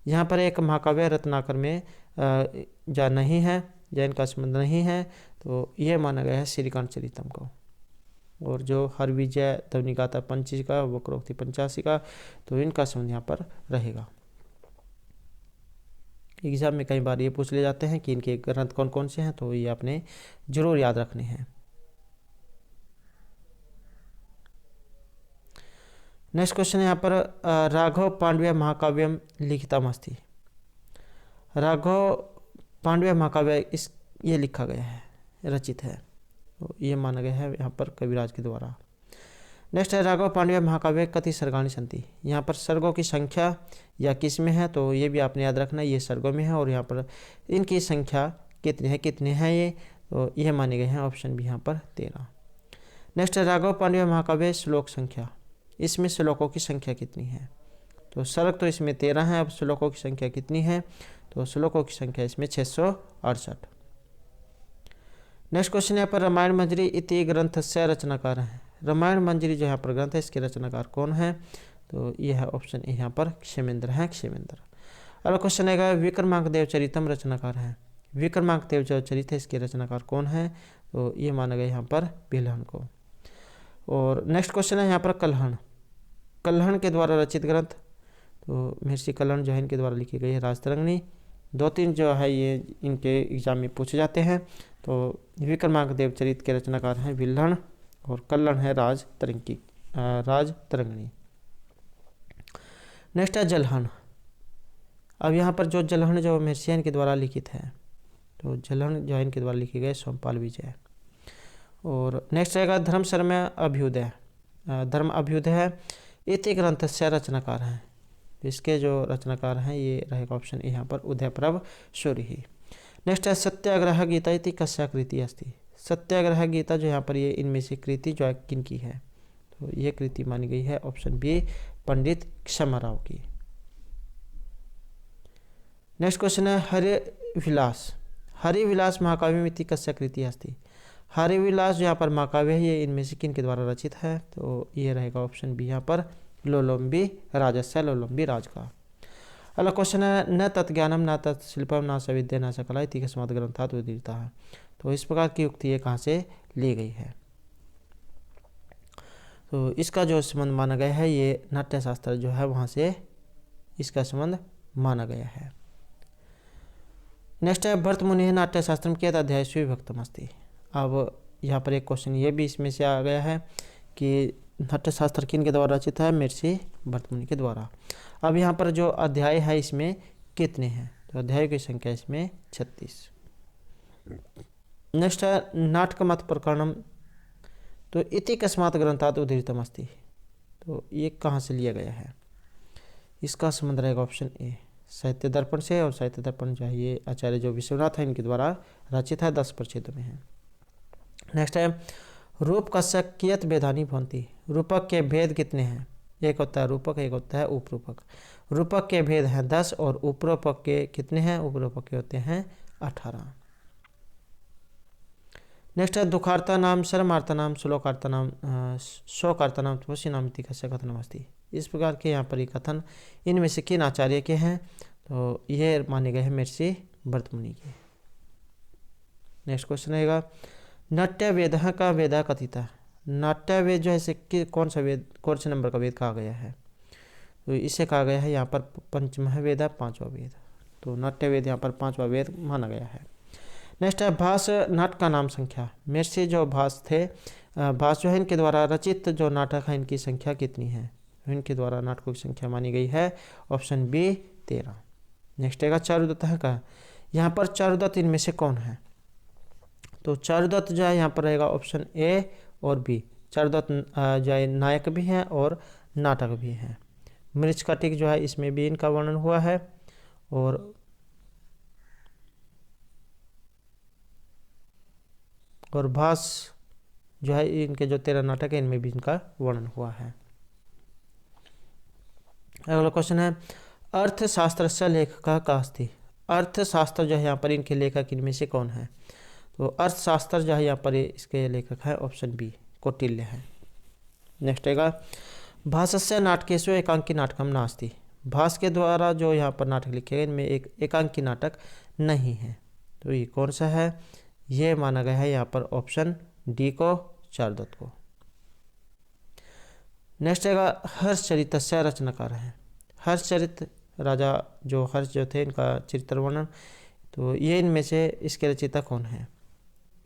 यहाँ पर एक महाकाव्य रत्नाकर में जा नहीं है, या इनका संबंध नहीं है, तो ये माना गया है श्रीकांत चरितम को। और जो हरविजय ध्वनिगाथा पंचीका वक्रोक्ति पंचाशिका, तो इनका संबंध यहाँ पर रहेगा। एग्जाम में कई बार ये पूछ ले जाते हैं कि इनके ग्रंथ कौन कौन से हैं, तो ये आपने जरूर याद रखने हैं। नेक्स्ट क्वेश्चन है यहाँ पर राघव पांडव्य महाकाव्यम लिखितम अस्ति। राघव पांडव्य महाकाव्य ये लिखा गया है, रचित है, तो ये माना गया है यहाँ पर कविराज के द्वारा। नेक्स्ट है राघव पांडव्य महाकाव्य कति सर्गाणी संति। यहाँ पर सर्गों की संख्या या किस में है, तो ये भी आपने याद रखना, ये सर्गों में है। और यहाँ पर इनकी संख्या कितने हैं ये, तो ये माने गए हैं ऑप्शन भी यहाँ पर 13। नेक्स्ट है राघव पांडव्य महाकाव्य श्लोक संख्या। इसमें श्लोकों की संख्या कितनी है, तो सर्ग तो इसमें 13 है, अब श्लोकों की संख्या कितनी है, तो श्लोकों की संख्या इसमें 668। नेक्स्ट क्वेश्चन यहाँ पर रामायण मंजरी इति ग्रंथ से रचनाकार है। रामायण मंजरी जो यहाँ पर ग्रंथ है इसके रचनाकार कौन है, तो यह है ऑप्शन ए यहाँ पर क्षेमेंद्र है, क्षेमेंद्र। अगला क्वेश्चन है विक्रमांक देव चरितम रचनाकार है। विक्रमांक देव जो चरित है इसके रचनाकार कौन है, तो ये माना गया यहाँ पर बिल्हण को। और नेक्स्ट क्वेश्चन है यहाँ पर कल्हण। कल्हण के द्वारा रचित ग्रंथ, तो महर्षि कल्हण जो है इनके द्वारा लिखी गई है राजतरंगिणी। 2-3 जो है ये इनके एग्जाम में पूछे जाते हैं, तो विक्रमांक देव चरित के रचनाकार हैं बिल्हण और कल्हण है राजतरंगिणी। नेक्स्ट है जलहन। अब यहाँ पर जो जलहन जो महर्षि इनके द्वारा लिखित है, तो जलहन जो है इनके द्वारा लिखी गई सोमपाल विजय। और नेक्स्ट रहेगा धर्म शर्मा अभ्युदय। धर्म अभ्युदय है इति ग्रंथ से रचनाकार हैं। इसके जो रचनाकार हैं ये रहेगा ऑप्शन ए यहाँ पर उदयप्रभ सूरि। नेक्स्ट है सत्याग्रह गीता इति कस्या कृति अस्ति। सत्याग्रह गीता जो यहाँ पर ये इनमें से कृति जो है किनकी है, तो ये कृति मानी गई है ऑप्शन बी पंडित क्षमाराव की। नेक्स्ट क्वेश्चन है हरिविलास। हरिविलास महाकाव्य इति कस्या कृति अस्ति। हरिविलास जो यहाँ पर महाकाव्य है ये इनमें से किन के द्वारा रचित है, तो ये रहेगा ऑप्शन बी यहाँ पर लोलंबी राजस्य, लोलंबी राज का। अगला क्वेश्चन है न तत्ज्ञानम न तत्शिल्पम न सविद्या न सकला इति कस्मात् ग्रंथात् उदीरिता है। तो इस प्रकार की युक्ति ये कहाँ से ली गई है, तो इसका जो संबंध माना गया है ये नाट्यशास्त्र जो है वहाँ से इसका संबंध माना गया है। नेक्स्ट है भरतमुनि नाट्यशास्त्रम कियत् अध्यायेषु विभक्तम् अस्ति। अब यहाँ पर एक क्वेश्चन ये भी इसमें से आ गया है कि नाट्यशास्त्र किन के द्वारा रचित है, महर्षि भरतमुनि के द्वारा। अब यहाँ पर जो अध्याय है इसमें कितने हैं, तो अध्याय की संख्या इसमें 36। नेक्स्ट है नाटकमत प्रकरणम, तो इति कस्मात् ग्रंथात् उद्धृतम् अस्ति। तो ये कहाँ से लिया गया है, इसका संबंध रहेगा ऑप्शन ए साहित्य दर्पण से। और साहित्य दर्पण जो है ये आचार्य जो विश्वनाथ है इनके द्वारा रचित है, 10 परिच्छेदों में है। नेक्स्ट है रूप कस्य कियत् भेदानि भवन्ति। रूपक के भेद कितने हैं, एक होता है रूपक, एक होता है उपरूपक। रूपक के भेद हैं 10 और उपरूपक के कितने हैं, उपरूपक के होते हैं 18। नेक्स्ट है दुखार्ता नाम शर्मार्ता नाम श्लोकार्ता नाम शोकार्ता नाम तपस्वी नाम इति कस्य कथनम अस्ति। इस प्रकार के यहाँ पर ये कथन इनमें से किन आचार्य के हैं, तो ये माने गए हैं महर्षि भरत मुनि के। नेक्स्ट क्वेश्चन रहेगा नाट्य वेद का वेदा कथिता। नाट्य वेद जो है कौन सा वेद, कौन से नंबर का वेद कहा गया है, तो इसे कहा गया है यहाँ पर पंचमः वेद, पांचवा वेद। तो नाट्य वेद यहाँ पर पांचवा वेद माना गया है। नेक्स्ट है भास नाटक का नाम संख्या। महर्षि जो भास थे, भास जो है इनके द्वारा रचित जो नाटक है इनकी संख्या कितनी है, इनके द्वारा नाटकों की संख्या मानी गई है ऑप्शन बी 13। नेक्स्ट है चारुदत्त का। यहाँ पर चारुदत्त इनमें से कौन है, तो चारुदत्त जो है यहाँ पर रहेगा ऑप्शन ए और बी। चारुदत्त जो है नायक भी हैं और नाटक भी हैं। मृच्छकटिक जो है इसमें भी इनका वर्णन हुआ है और भास जो है इनके जो 13 नाटक है इनमें भी इनका वर्णन हुआ है। अगला क्वेश्चन है अर्थशास्त्र से लेखक का अस्ति। अर्थशास्त्र जो है यहाँ पर इनके लेखक इनमें से कौन है, तो अर्थशास्त्र जो है यहाँ पर इसके लेखक है ऑप्शन बी कौटिल्य है। नेक्स्ट आएगा भासस्य नाटकेषु एकांकी नाटकम नास्ति। भास के द्वारा जो यहाँ पर नाटक लिखे गए इनमें एक एकांकी नाटक नहीं है, तो ये कौन सा है, ये माना गया है यहाँ पर ऑप्शन डी को, चारुदत्त को। नेक्स्ट आएगा हर्षचरित से रचनाकार है। हर्षचरित राजा जो हर्ष जो थे इनका चरित्र वर्णन, तो ये इनमें से इसके रचयिता कौन है,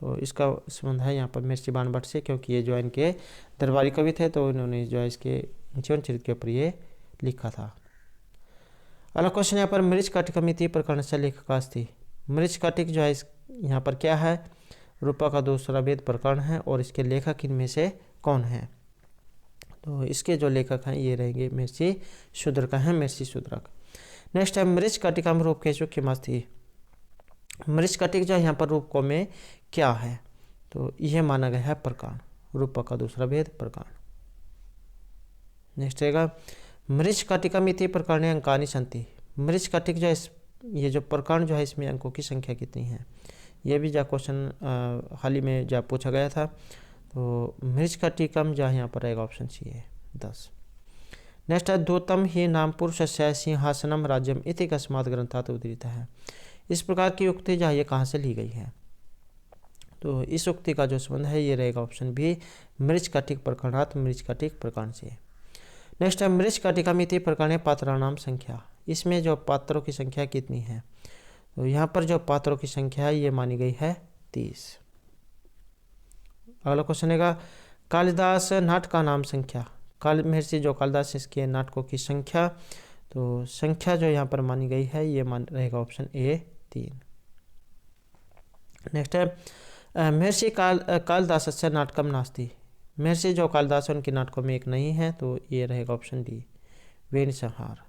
तो इसका संबंध है यहाँ पर महर्षि बाणभट्ट से, क्योंकि ये जो है इनके दरबारी कवि थे, तो इन्होंने जो है इसके जीवन चरित्र के ऊपर ये लिखा था। अगला क्वेश्चन यहाँ पर मृच्छकटिकमिति प्रकरण से लेखक अस्ति। मृच्छकटिक जो है यहाँ पर क्या है, रूपा का दूसरा वेद प्रकरण है और इसके लेखक इनमें से कौन है, तो इसके जो लेखक हैं ये रहेंगे महर्षि शूद्रक हैं, महर्षि शूद्रक। नेक्स्ट है मृच्छकटिकम रूपकेषु किमस्ति। मृच्छकटिक जो यहाँ पर रूपकों में क्या है, तो यह माना गया है प्रकरण, रूपक का दूसरा भेद प्रकरण। नेक्स्ट रहेगा मृच्छकटिकम इति प्रकरणे अंकानि सन्ति। मृच्छकटिक जो ये जो प्रकरण जो है इसमें अंकों की संख्या कितनी है, यह भी जो क्वेश्चन हाल ही में जो पूछा गया था, तो मृच्छकटिकम जो यहाँ पर रहेगा ऑप्शन सी है 10। नेक्स्ट है दूतम ही नाम पुरुषस्य सिंहासनम राज्यम इति कस्मात् ग्रंथात् उद्धृतः है। इस प्रकार की उक्ति जो है ये कहाँ से ली गई है, तो इस उक्ति का जो संबंध है ये रहेगा ऑप्शन बी मृच्छकटिक प्रकरणात् मृच्छकटिक प्रकरण से। नेक्स्ट है मृच्छकटिकमिति प्रकरणे पात्राणाम संख्या। इसमें जो पात्रों की संख्या कितनी है, तो यहाँ पर जो पात्रों की संख्या है ये मानी गई है 30। अगला क्वेश्चन है कालिदास नाटक का नाम संख्या। महर्षि जो कालिदास इसके नाटकों की संख्या, तो संख्या जो यहाँ पर मानी गई है ये रहेगा ऑप्शन ए 3। नेक्स्ट है महर्षि कालिदास से नाटकम नास्ति। महर्षि जो कालिदास उनके नाटकों में एक नहीं है, तो ये रहेगा ऑप्शन डी वेण संहार।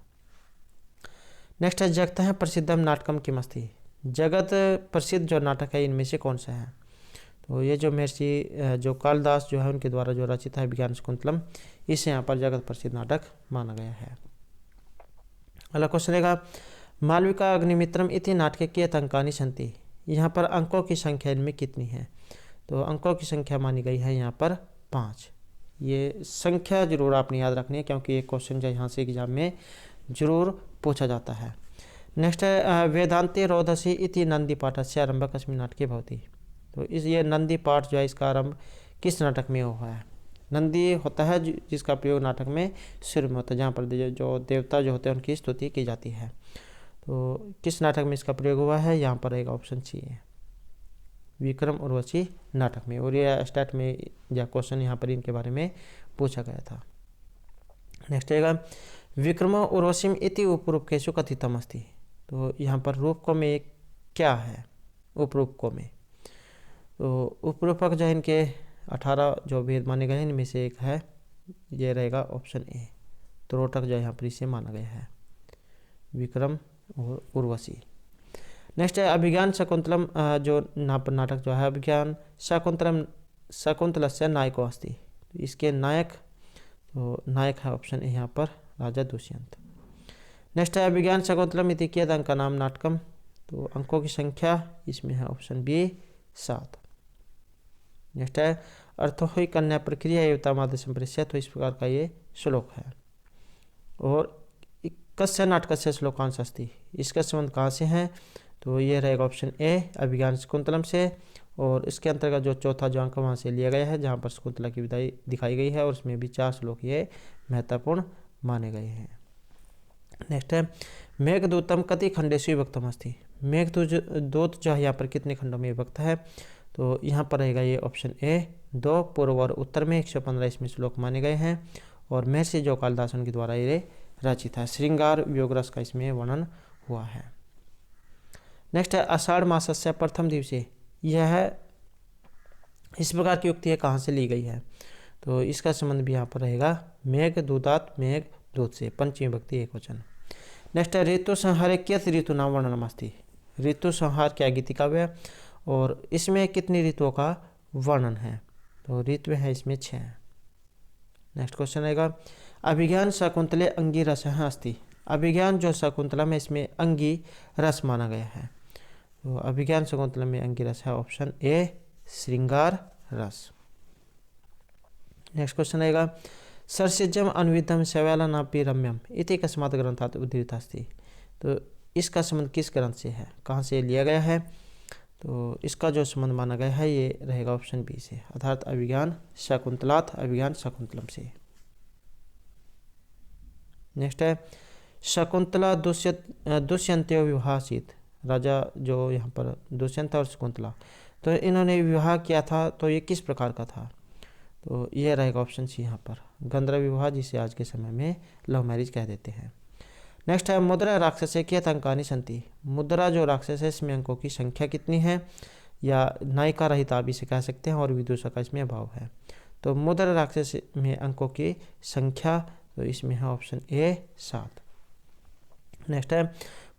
नेक्स्ट है जगत है प्रसिद्धम नाटकम किमस्ति। जगत प्रसिद्ध जो नाटक है इनमें से कौन सा है, तो ये जो महर्षि जो कालिदास जो है उनके द्वारा जो रचित है अभिज्ञान शाकुंतलम, इसे यहाँ पर जगत प्रसिद्ध नाटक माना गया है। अगला क्वेश्चन रहेगा मालविका अग्निमित्रम इति नाटके कियत् अंकानि सन्ति। यहाँ पर अंकों की संख्या इनमें कितनी है, तो अंकों की संख्या मानी गई है यहाँ पर 5। ये संख्या जरूर आपने याद रखनी है, क्योंकि ये क्वेश्चन जो यहाँ से एग्जाम में जरूर पूछा जाता है। नेक्स्ट है वेदांते रोधसी इति नंदी पाठस्य आरंभ कस्मिन् नाटके भवति। तो ये नंदी पाठ जो है इसका आरंभ किस नाटक में हुआ है। नंदी होता है जिसका प्रयोग नाटक में शुरू में होता है, जहाँ पर जो देवता जो होते हैं उनकी स्तुति की जाती है। तो किस नाटक में इसका प्रयोग हुआ है, यहाँ पर रहेगा ऑप्शन सी है विक्रम उर्वशी नाटक में। और ये स्टार्ट में या क्वेश्चन यहाँ पर इनके बारे में पूछा गया था। नेक्स्ट रहेगा विक्रम उर्वशीम इति उपरूपकेषु कथितम अस्ति। तो यहाँ पर रूपकों में क्या है, उपरूपकों में, तो उपरूपक जो है इनके 18 जो भेद माने गए हैं इनमें से एक है, ये रहेगा ऑप्शन ए त्रोटक जो यहाँ पर इसे माना गया है विक्रम और उर्वशी। नेक्स्ट है अभिज्ञान शाकुंतलम जो नाटक जो है अभिज्ञान शाकुंतलस्य नायको अस्ति। इसके नायक, तो नायक है ऑप्शन ए यहाँ पर राजा दुष्यंत। नेक्स्ट है अभिज्ञान शाकुंतलम इति कियत् अंकानां नाटकम। तो अंकों की संख्या इसमें है ऑप्शन बी 7। नेक्स्ट है अर्थो हुई कन्या प्रक्रिया एवता माध्य संप्रेष्य, तो इस प्रकार का ये श्लोक है। और कस्य नाटकस्य श्लोकांश अस्ति, इसका संबंध कहाँ से है, तो ये रहेगा ऑप्शन ए अभिज्ञान शकुंतलम से। और इसके अंतर्गत जो चौथा जो अंक वहाँ से लिया गया है जहाँ पर शकुंतला की विदाई दिखाई गई है, और उसमें भी 4 श्लोक ये महत्वपूर्ण माने गए हैं। नेक्स्ट है मेघदूतम कति खंडेषु विभक्तम अस्ति, मेघदूत जो है यहाँ पर कितने खंडों में विभक्त है, तो यहाँ पर रहेगा ये ऑप्शन ए 2, पूर्व और उत्तर में 115 इसमें श्लोक माने गए हैं। और महर्षि जो कालिदास उनके द्वारा ये रचित है। श्रृंगार वियोग रस का इसमें वर्णन हुआ है। नेक्स्ट है आषाढ़ मासस्य प्रथम दिवसे, यह है इस प्रकार की युक्ति है कहाँ से ली गई है, तो इसका संबंध भी यहाँ पर रहेगा मेघ दूतात् मेघ दूत से, पंचमी विभक्ति एकवचन। नेक्स्ट है ऋतु संहारे कियत ऋतु नाम वर्णनमस्ति, ऋतु संहार क्या गीति काव्य है, और इसमें कितनी ऋतुओं का वर्णन है, तो ऋतु है इसमें 6। नेक्स्ट क्वेश्चन रहेगा अभिज्ञान शकुंतले अंगी रस अस्ति, अभिज्ञान जो शकुंतला में इसमें अंगी रस माना गया है, तो अभिज्ञान शकुंतला में अंगी रस है ऑप्शन ए श्रृंगार रस। नेक्स्ट क्वेश्चन रहेगा सरसिजम अनुविधम शैवालनापि रम्यम इति कस्मात् ग्रंथात् उद्धृतास्ति, तो इसका संबंध किस ग्रंथ से है, कहाँ से लिया गया है, तो इसका जो संबंध माना गया है ये रहेगा ऑप्शन बी से, अर्थात अभिज्ञान शकुंतलात् अभिज्ञान शकुंतलम से। नेक्स्ट है शकुंतला दुष्यंत्यो विवाहासीत, राजा जो यहाँ पर दुष्यंत और शकुंतला, तो इन्होंने विवाह किया था, तो ये किस प्रकार का था, तो ये रहेगा ऑप्शन सी यहाँ पर गंधर्व विवाह, जिसे आज के समय में लव मैरिज कह देते हैं। नेक्स्ट है मुद्रा राक्षस कियत अंकानि सन्ति, मुद्रा जो राक्षस है इसमें अंकों की संख्या कितनी है, या नायिका रहित आप इसे कह सकते हैं, और विदूषक का इसमें अभाव है, तो मुद्रा राक्षस में अंकों की संख्या, तो इसमें है ऑप्शन ए 7। नेक्स्ट है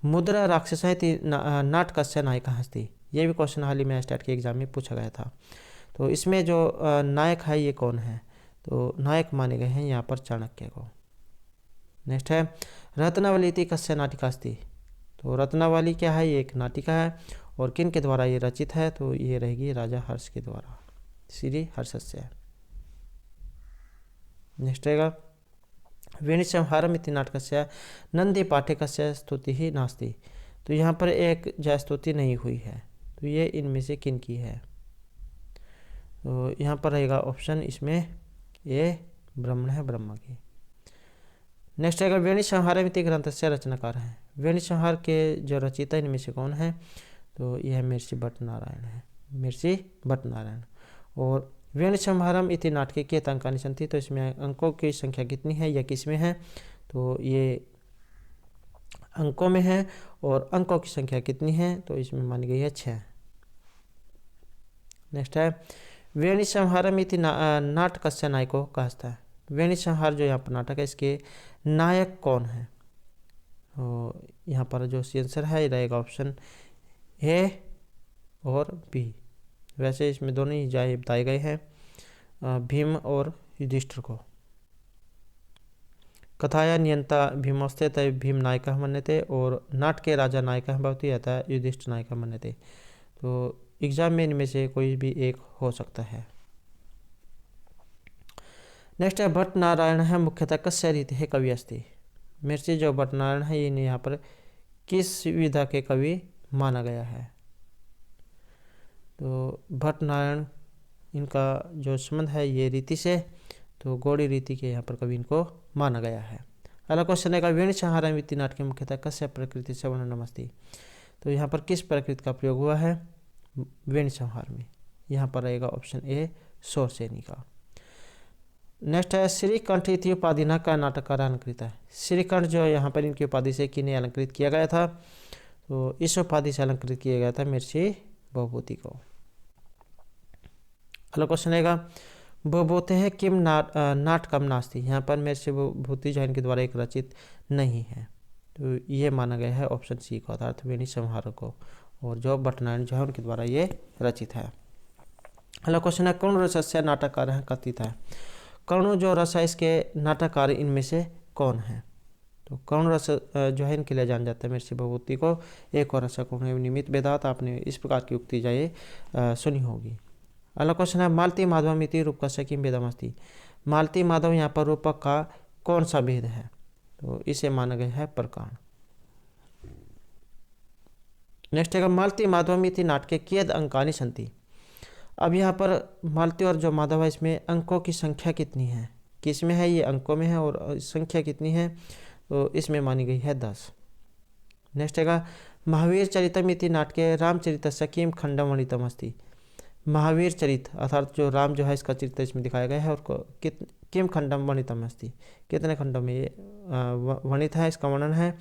मुद्रा राक्षस नाटकस्य नायिका हस्ती, ये भी क्वेश्चन हाल ही में स्टेट के एग्जाम में पूछा गया था, तो इसमें जो नायक है ये कौन है, तो नायक माने गए हैं यहाँ पर चाणक्य को। नेक्स्ट है रत्नावली इति कस्य नाटिका अस्ति, तो रत्नावली क्या है, ये एक नाटिका है, और किन के द्वारा ये रचित है, तो ये रहेगी राजा हर्ष के द्वारा, श्री हर्षस्य। नेक्स्ट रहेगा वेणुसंहारम इति नाटकस्य नंदी पाठकस्य स्तुति ही नास्ति, तो यहाँ पर एक जय स्तुति नहीं हुई है, तो ये इनमें से किन की है, तो यहाँ पर रहेगा ऑप्शन इसमें ये ब्राह्मण है, ब्रह्मा की। नेक्स्ट रहेगा वेणुसंहारम इति ग्रंथस्य रचनाकार है, वेणुसंहार के जो रचयिता इनमें से कौन है, तो यह महर्षि भट्ट नारायण है, महर्षि भट्ट नारायण। और वेणुसंहारम इति नाटके कियत अंकानि सन्ति, तो इसमें अंकों की संख्या कितनी है या किस में है, तो ये अंकों में है, और अंकों की संख्या कितनी है, तो इसमें मानी गई है 6। नेक्स्ट है वेणुसंहारम इति नाटकस्य नायको कहता है, वेणुसंहार जो यहाँ पर नाटक है इसके नायक कौन है, तो यहाँ पर जो आंसर है रहेगा ऑप्शन ए और बी। वैसे इसमें दोनों ही जाए बताए गए हैं, भीम और युधिष्ठिर को। कथाया नियंता भीमस्ते तय भीम नायकः मन्यते, और नाटके राजा नायकः भवति यथा युधिष्ठिर नायकः मन्यते, तो एग्जाम में इनमें से कोई भी एक हो सकता है। नेक्स्ट है भट्ट नारायण है मुख्यतः कस्य रीति है कवि अस्ति, महर्षि जो भट्ट नारायण है इन्हें यहाँ पर किस विधा के कवि माना गया है, तो भट्ट नारायण इनका जो संबंध है ये रीति से, तो गौड़ी रीति के यहाँ पर कवि इनको माना गया है। अगला क्वेश्चन है वेणुसंहारम इति नाटके मुख्यतः कस्य प्रकृति से वर्णनम अस्ति, तो यहाँ पर किस प्रकृति का प्रयोग हुआ है वेणुसंहार में, यहाँ पर रहेगा ऑप्शन ए शौरसेनी का। नेक्स्ट है श्रीकंठ इति उपाधिना का नाटककार अलंकृत है, श्रीकंठ जो यहाँ पर इनकी उपाधि से किन्हें अलंकृत किया गया था, तो इस उपाधि से अलंकृत किया गया था महर्षि भवभूति को। अगला क्वेश्चन रहेगा भवभूते है किम नाटकम नास्ति, यहाँ पर महर्षि भवभूति जो इनके द्वारा एक रचित नहीं है, तो ये माना गया है ऑप्शन सी को, अर्थात वेणुसंहार को, और जो भट्टनारायण जो है उनके द्वारा ये रचित है। अगला क्वेश्चन है कौन रसस्य नाटककार है कथित है, कर्ण जो रस है इसके नाटककार इनमें से कौन है, तो कर्ण रस जो है इनके लिए जान जाता है महर्षि भवभूति को, एक और रस कौन है निमित्त वेदात, आपने इस प्रकार की उक्ति जाए सुनी होगी। अगला क्वेश्चन है मालती माधवम इति रूपकस्य किम भेदम अस्ति। मालती माधव यहाँ पर रूपक का कौन सा भेद है, तो इसे माना गया है प्रकार। नेक्स्ट है मालती माधवम इति नाटके कियद अंकानि सन्ति। अब यहाँ पर मालती और जो माधव है इसमें अंकों की संख्या कितनी है, किस में है, ये अंकों में है, और संख्या कितनी है, तो इसमें मानी गई है 10। नेक्स्ट है महावीर चरितम इति नाटके रामचरितस्य किम खंडम वर्णितम अस्ति। महावीर चरित अर्थात जो राम जो है इसका चरित्र इसमें दिखाया गया है, और किम खंडम वर्णितम अस्ति, कितने खंडों में ये वर्णित है, इसका वर्णन है,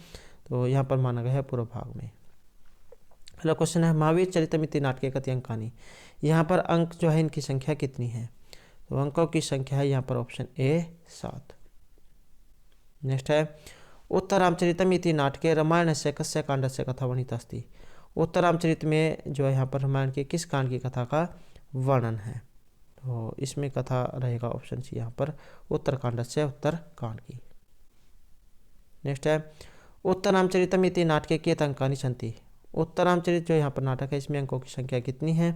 तो यहाँ पर माना गया है पूर्व भाग में। अगला क्वेश्चन है महावीर चरितमिति नाटके कति अंकानि। यहाँ पर अंक जो है इनकी संख्या कितनी है, तो अंकों की संख्या है यहाँ पर ऑप्शन ए 7। नेक्स्ट है उत्तर रामचरितमिति नाटके रामायण से कस्य कांड से कथा वर्णित अस्ति। उत्तर रामचरित में जो है यहाँ पर रामायण के किस कांड की कथा का वर्णन है, तो इसमें कथा रहेगा ऑप्शन सी यहाँ पर उत्तरकांड से उत्तर कांड की। नेक्स्ट है उत्तर रामचरितमिति नाटके कियत अंकानि सन्ति। उत्तर रामचरित जो यहाँ पर नाटक है इसमें अंकों की संख्या कितनी है,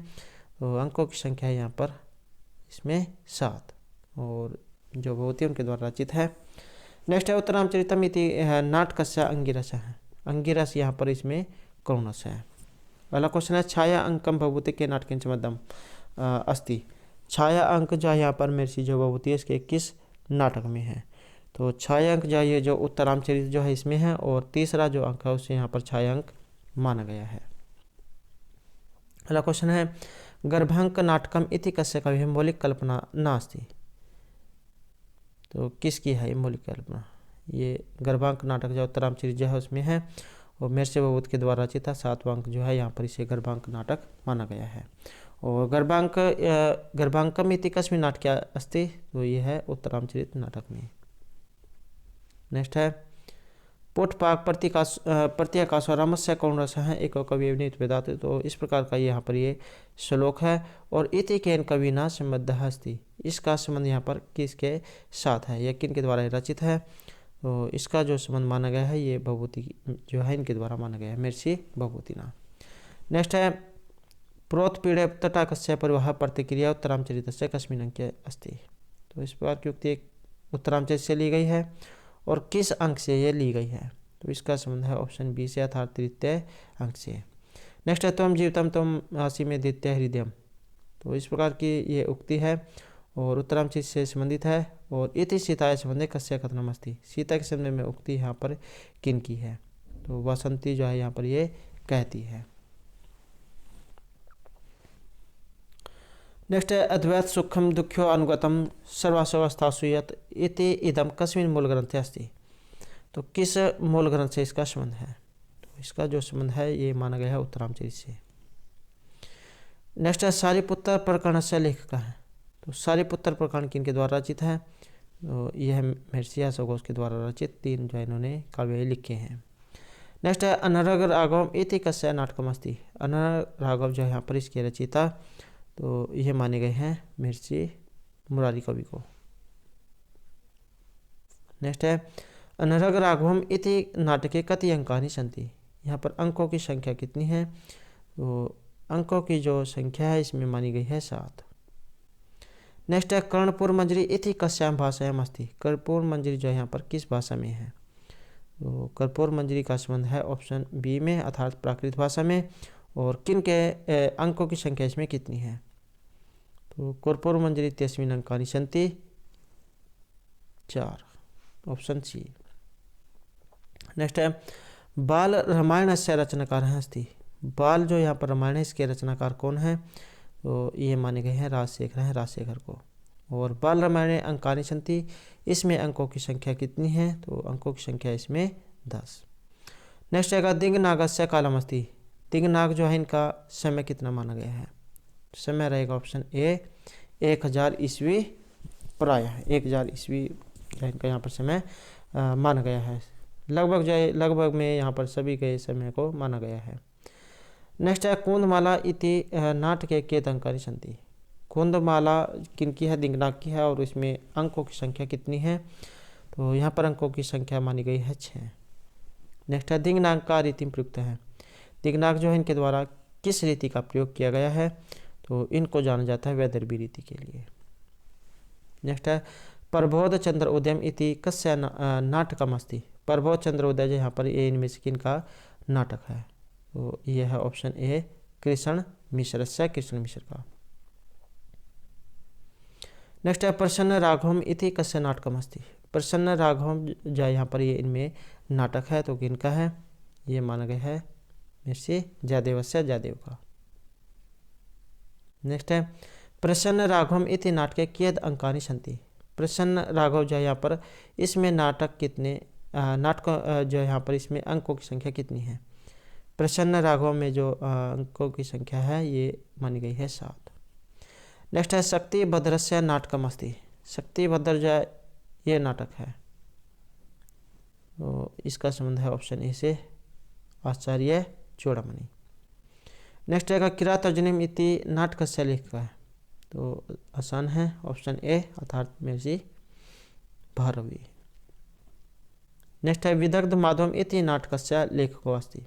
तो अंकों की संख्या है यहाँ पर इसमें 7, और जो भगवती उनके द्वारा रचित है। नेक्स्ट है उत्तर रामचरितमिति नाटकस्य अंगिरस है। अंगिरस यहाँ पर इसमें करुणस है। अगला क्वेश्चन है छाया अंकम भगवती के नाटक मध्यम अस्ति। छाया अंक जो यहाँ पर महर्षि जो भगवती है इसके किस नाटक में है, तो छाया अंक जो ये जो उत्तर रामचरित जो है इसमें है, और तीसरा जो अंक है उसे यहाँ पर छाया अंक माना गया है। अगला क्वेश्चन है गर्भांक नाटकम इति कस्य कवि मौलिक कल्पना नास्ति। तो किसकी है ये मौलिक कल्पना, ये गर्भांक नाटक जो उत्तर रामचरित जो है उसमें है, और महर्षि भगवती के द्वारा रचित 7वां अंक जो है यहाँ पर इसे गर्भांक नाटक माना गया है। और गर्भांकम इति कस्मिन् नाटके अस्ति, तो ये है उत्तर रामचरित नाटक में। नेक्स्ट है पोटपाक प्रत्याकाशो रामस्य करुणरसः एको कवि वेदात। तो इस प्रकार का यहाँ पर ये श्लोक है, और इति केन कविना संबद्धः अस्ति। इसका संबंध यहाँ पर किसके साथ है, यह किन के द्वारा रचित है, तो इसका जो संबंध माना गया है ये भगवती जो है इनके द्वारा माना गया है, महर्षि भगवती ना। नेक्स्ट है प्रोत्पीड़े तटाकस्य परिवाह प्रतिक्रिया उत्तरामचरितस्य कस्मिन् अंके अस्ति। तो इस प्रकार की उक्ति उत्तरामचरित से ली गई है, और किस अंक से ये ली गई है, तो इसका संबंध है ऑप्शन बी से अर्थात तृतीय अंक से। नेक्स्ट है त्वम जीवितम त्वम आसी में द्वितीय हृदयम। तो इस प्रकार की ये उक्ति है, और उत्तरामचरित से संबंधित है, और इति सीता संबंधे कस्य कथनम अस्ति। सीता के संबंध में उक्ति यहाँ पर किन की है, तो वसंती जो है यहाँ पर ये कहती है। नेक्स्ट है अद्वैत सुखम दुख्यो अनुगतम सर्वावस्थासु यत् इति इदम कस्मिन् मूल ग्रंथे अस्ति। तो किस मूल ग्रंथ से इसका संबंध है, तो इसका जो संबंध है ये माना गया है उत्तरामचरित से। नेक्स्ट है सारिपुत्र प्रकरण से लेखक है। तो सारिपुत्र प्रकरण किन के द्वारा रचित है, तो यह महर्षि व्यासघोष के द्वारा रचित 3 जो इन्होंने काव्य लिखे हैं। नेक्स्ट है अनर्घ राघवम इति कस्य नाटकम अस्ति। अनर्घ राघव जो है यहाँ पर इसके रचयिता, तो यह माने गए हैं महर्षि मुरारी कवि को। नेक्स्ट है अनर्घ राघवम इति नाटके कति अंकानि सन्ति। यहाँ पर अंकों की संख्या कितनी है, तो अंकों की जो संख्या है इसमें मानी गई है 7। नेक्स्ट है कर्णपुर मंजरी इति कस्याम भाषायाम अस्ति। कर्णपुर मंजरी जो है यहाँ पर किस भाषा में है, तो कर्णपुर मंजरी का संबंध है ऑप्शन बी में अर्थात प्राकृत भाषा में। और किन के अंकों की संख्या इसमें कितनी है, तो कर्णपुर मंजरी 23 अंकानि सन्ति 4, ऑप्शन सी। नेक्स्ट है बाल रामायण से रचनाकार हैं अस्ति। बाल जो यहाँ पर रामायण है इसके रचनाकार कौन है, तो ये माने गए हैं राजशेखर हैं, राजशेखर को। और बाल रामायण अंकानि सन्ति, इसमें अंकों की संख्या कितनी है, तो अंकों की संख्या इसमें 10। नेक्स्ट है दिंगनागस्य कालम अस्ति। दिंगनाग जो है इनका समय कितना माना गया है, समय रहेगा ऑप्शन ए 1000 ईस्वी प्रायः 1000 ईस्वी इनका यहाँ पर समय माना गया है। लगभग जो है लगभग में यहाँ पर सभी के समय को माना गया है। नेक्स्ट है कुंदमाला इति नाटके कियत् अंकानि सन्ति। कुंदमाला किनकी है, दिंगनाग की है, और इसमें अंकों की संख्या कितनी है, तो यहाँ पर अंकों की संख्या मानी गई है 6। नेक्स्ट है दिंगनाग का रीति प्रयुक्त है। दिंगनाग जो है इनके द्वारा किस रीति का प्रयोग किया गया है, तो इनको जाना जाता है वैदर्भी रीति के लिए। नेक्स्ट है प्रबोध चंद्र उदयम इति कस्य नाटकम अस्ति। प्रबोध चंद्र उदय जो यहाँ पर ये इनमें से किनका नाटक है, तो ये है ऑप्शन ए कृष्ण मिश्र से, कृष्ण मिश्र का। नेक्स्ट है प्रसन्न राघवम इति कस्य नाटकम अस्ति। प्रसन्न राघवम जो यहाँ पर ये इनमें नाटक है, तो किनका है, ये माना गया है महर्षि जयदेव से, जयदेव का। नेक्स्ट है प्रसन्न राघवम इति नाटके कियद अंकानि सन्ति। प्रसन्न राघव जो यहाँ पर इसमें नाटक कितने नाटक जो यहाँ पर इसमें अंकों की संख्या कितनी है। प्रसन्न राघव में जो अंकों की संख्या है ये मानी गई है 7। नेक्स्ट है शक्ति भद्रस्य नाटकम अस्ति। शक्ति भद्र जो ये नाटक है, तो इसका संबंध है ऑप्शन ए से आचार्य चूड़ामणि। नेक्स्ट है किरातार्जुनीम इति नाटकस्य लेखकः है, तो आसान है ऑप्शन ए अर्थात महर्षि भारवी। नेक्स्ट है विदग्ध माधवम इति नाटकस्य लेखको अस्ति।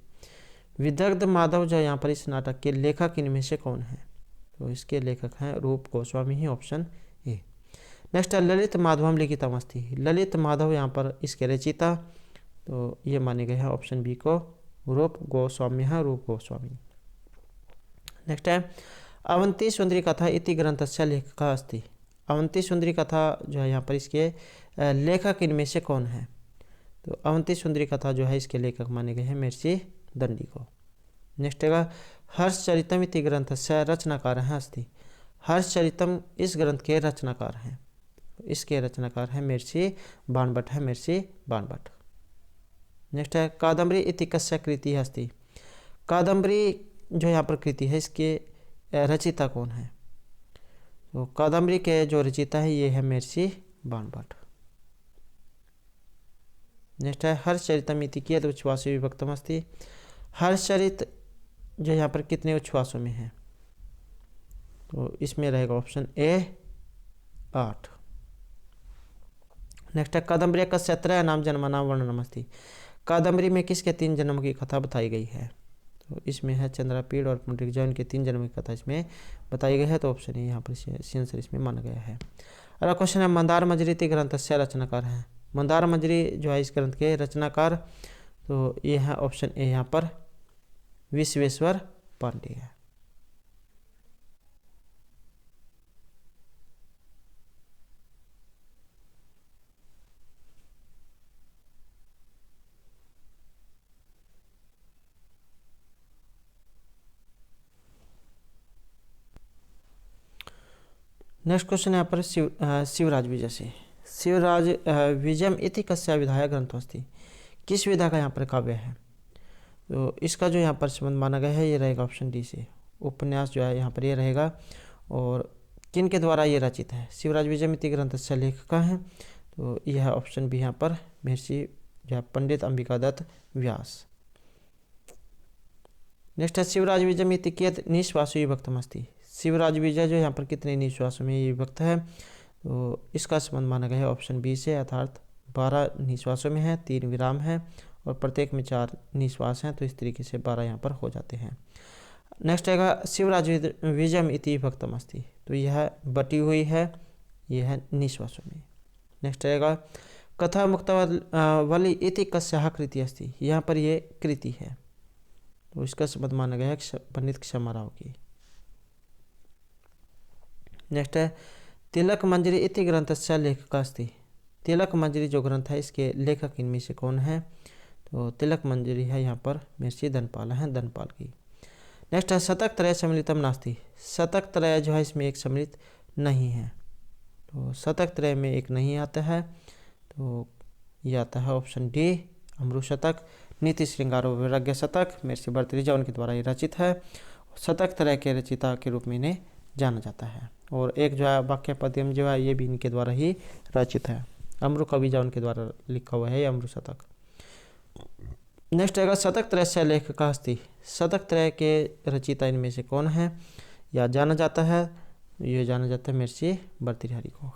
विदग्ध माधव जो यहाँ पर इस नाटक के लेखक इनमें से कौन है, तो इसके लेखक हैं रूप गोस्वामी ही, ऑप्शन ए। नेक्स्ट है ललित माधवम लिखितम अस्ति। ललित माधव यहाँ पर इसके रचिता, तो ये माने गए हैं ऑप्शन बी को रूप गोस्वामी है, रूप गोस्वामी। नेक्स्ट है अवंती सुंदरी कथा इति ग्रंथस्य लेखकः अस्ति। अवंती सुंदरी कथा जो है यहाँ पर इसके लेखक इनमें से कौन है, तो अवंती सुंदरी कथा जो है इसके लेखक माने गए हैं महर्षि दंडी को। नेक्स्ट है हर्षचरितम इति ग्रंथस्य रचनाकार है अस्ति। हर्षचरितम इस ग्रंथ के रचनाकार हैं, इसके रचनाकार है महर्षि बाणभट्ट है, महर्षि बाणभट्ट। नेक्स्ट है कादम्बरी इति कस्य कृति अस्ति। कादम्बरी जो यहाँ पर कृति है इसके रचिता कौन है, तो कादम्बरी के जो रचिता है ये है महर्षि बाणभट्ट। नेक्स्ट है हर्षचरितम इति कियत् उच्छ्वासो विभक्तम अस्ति। हर्षचरित जो यहाँ पर कितने उच्छ्वासों में है, तो इसमें रहेगा ऑप्शन ए 8। नेक्स्ट है कादम्बरी कस्य त्रय नाम जन्मनाम वर्णनम अस्ति। कादम्बरी में किसके 3 जन्मों की कथा बताई गई है, तो इसमें है चंद्रापीड़ और पुंडरीक के 3 जन्मों की कथा इसमें बताई गई है, तो ऑप्शन ए यहाँ पर आंसर इसमें माना गया है। अगला क्वेश्चन है मंदार मंजरी ग्रंथस्य रचनाकार है। मंदार मंजरी जो है इस ग्रंथ के रचनाकार, तो ये है ऑप्शन ए यहाँ पर विश्वेश्वर पांडे है। नेक्स्ट क्वेश्चन यहाँ पर शिवराज विजय से। शिवराज विजयम इति कस्य विधाय ग्रंथोस्ति। किस विधा का यहाँ पर काव्य है, तो इसका जो यहाँ पर संबंध माना गया है ये रहेगा ऑप्शन डी से। उपन्यास जो है यहाँ पर ये रहेगा, और किन के द्वारा ये रचित है, शिवराज विजयम इति ग्रंथस्य लेखक हैं, तो यह ऑप्शन भी यहाँ पर महर्षि जो है पंडित अंबिकादत्त व्यास। नेक्स्ट है शिवराज विजयम इति कियत् निश्वासो विभक्तम अस्ति। शिवराज विजय जो यहाँ पर कितने निश्वासों में ये विभक्त है, तो इसका संबंध माना गया है ऑप्शन बी से, अर्थात 12 निश्वासों में है, 3 विराम है और प्रत्येक में 4 निश्वास हैं, तो इस तरीके से 12 यहाँ पर हो जाते हैं। नेक्स्ट आएगा शिवराज विजयम इति विभक्तम अस्ति, तो यह बटी हुई है, यह है निश्वासों में। नेक्स्ट आएगा कथा मुक्तावली इति कस्याः कृति अस्ति। यहाँ पर ये कृति है, तो इसका संबंध माना गया है पंडित क्षमा राव की। नेक्स्ट है तिलक मंजरी इति ग्रंथस्य लेखकः अस्ति। तिलक मंजरी जो ग्रंथ है इसके लेखक इनमें से कौन है, तो तिलक मंजरी है यहाँ पर महर्षि धनपाल है, धनपाल की। नेक्स्ट है शतक त्रय सम्मिलितम नास्ति। शतक त्रय जो है इसमें एक सम्मिलित नहीं है, तो शतक त्रय में एक नहीं आता है, तो ये आता है ऑप्शन डी अमृत शतक। नीति श्रृंगार वैराग्य शतक महर्षि भर्तृहरि उनके द्वारा ये रचित है। शतक त्रय के रचिता के रूप में इन्हें जाना जाता है। और एक जो है वाक्य पद्यम जो है ये भी इनके द्वारा ही रचित है, अमृत कविजा उनके द्वारा लिखा हुआ है अमृत शतक। नेक्स्ट आएगा शतक त्रय से लेखकः अस्ति। शतक त्रय के रचिता इनमें से कौन है, या जाना जाता है, ये जाना जाता है महर्षि भर्तृहरि को।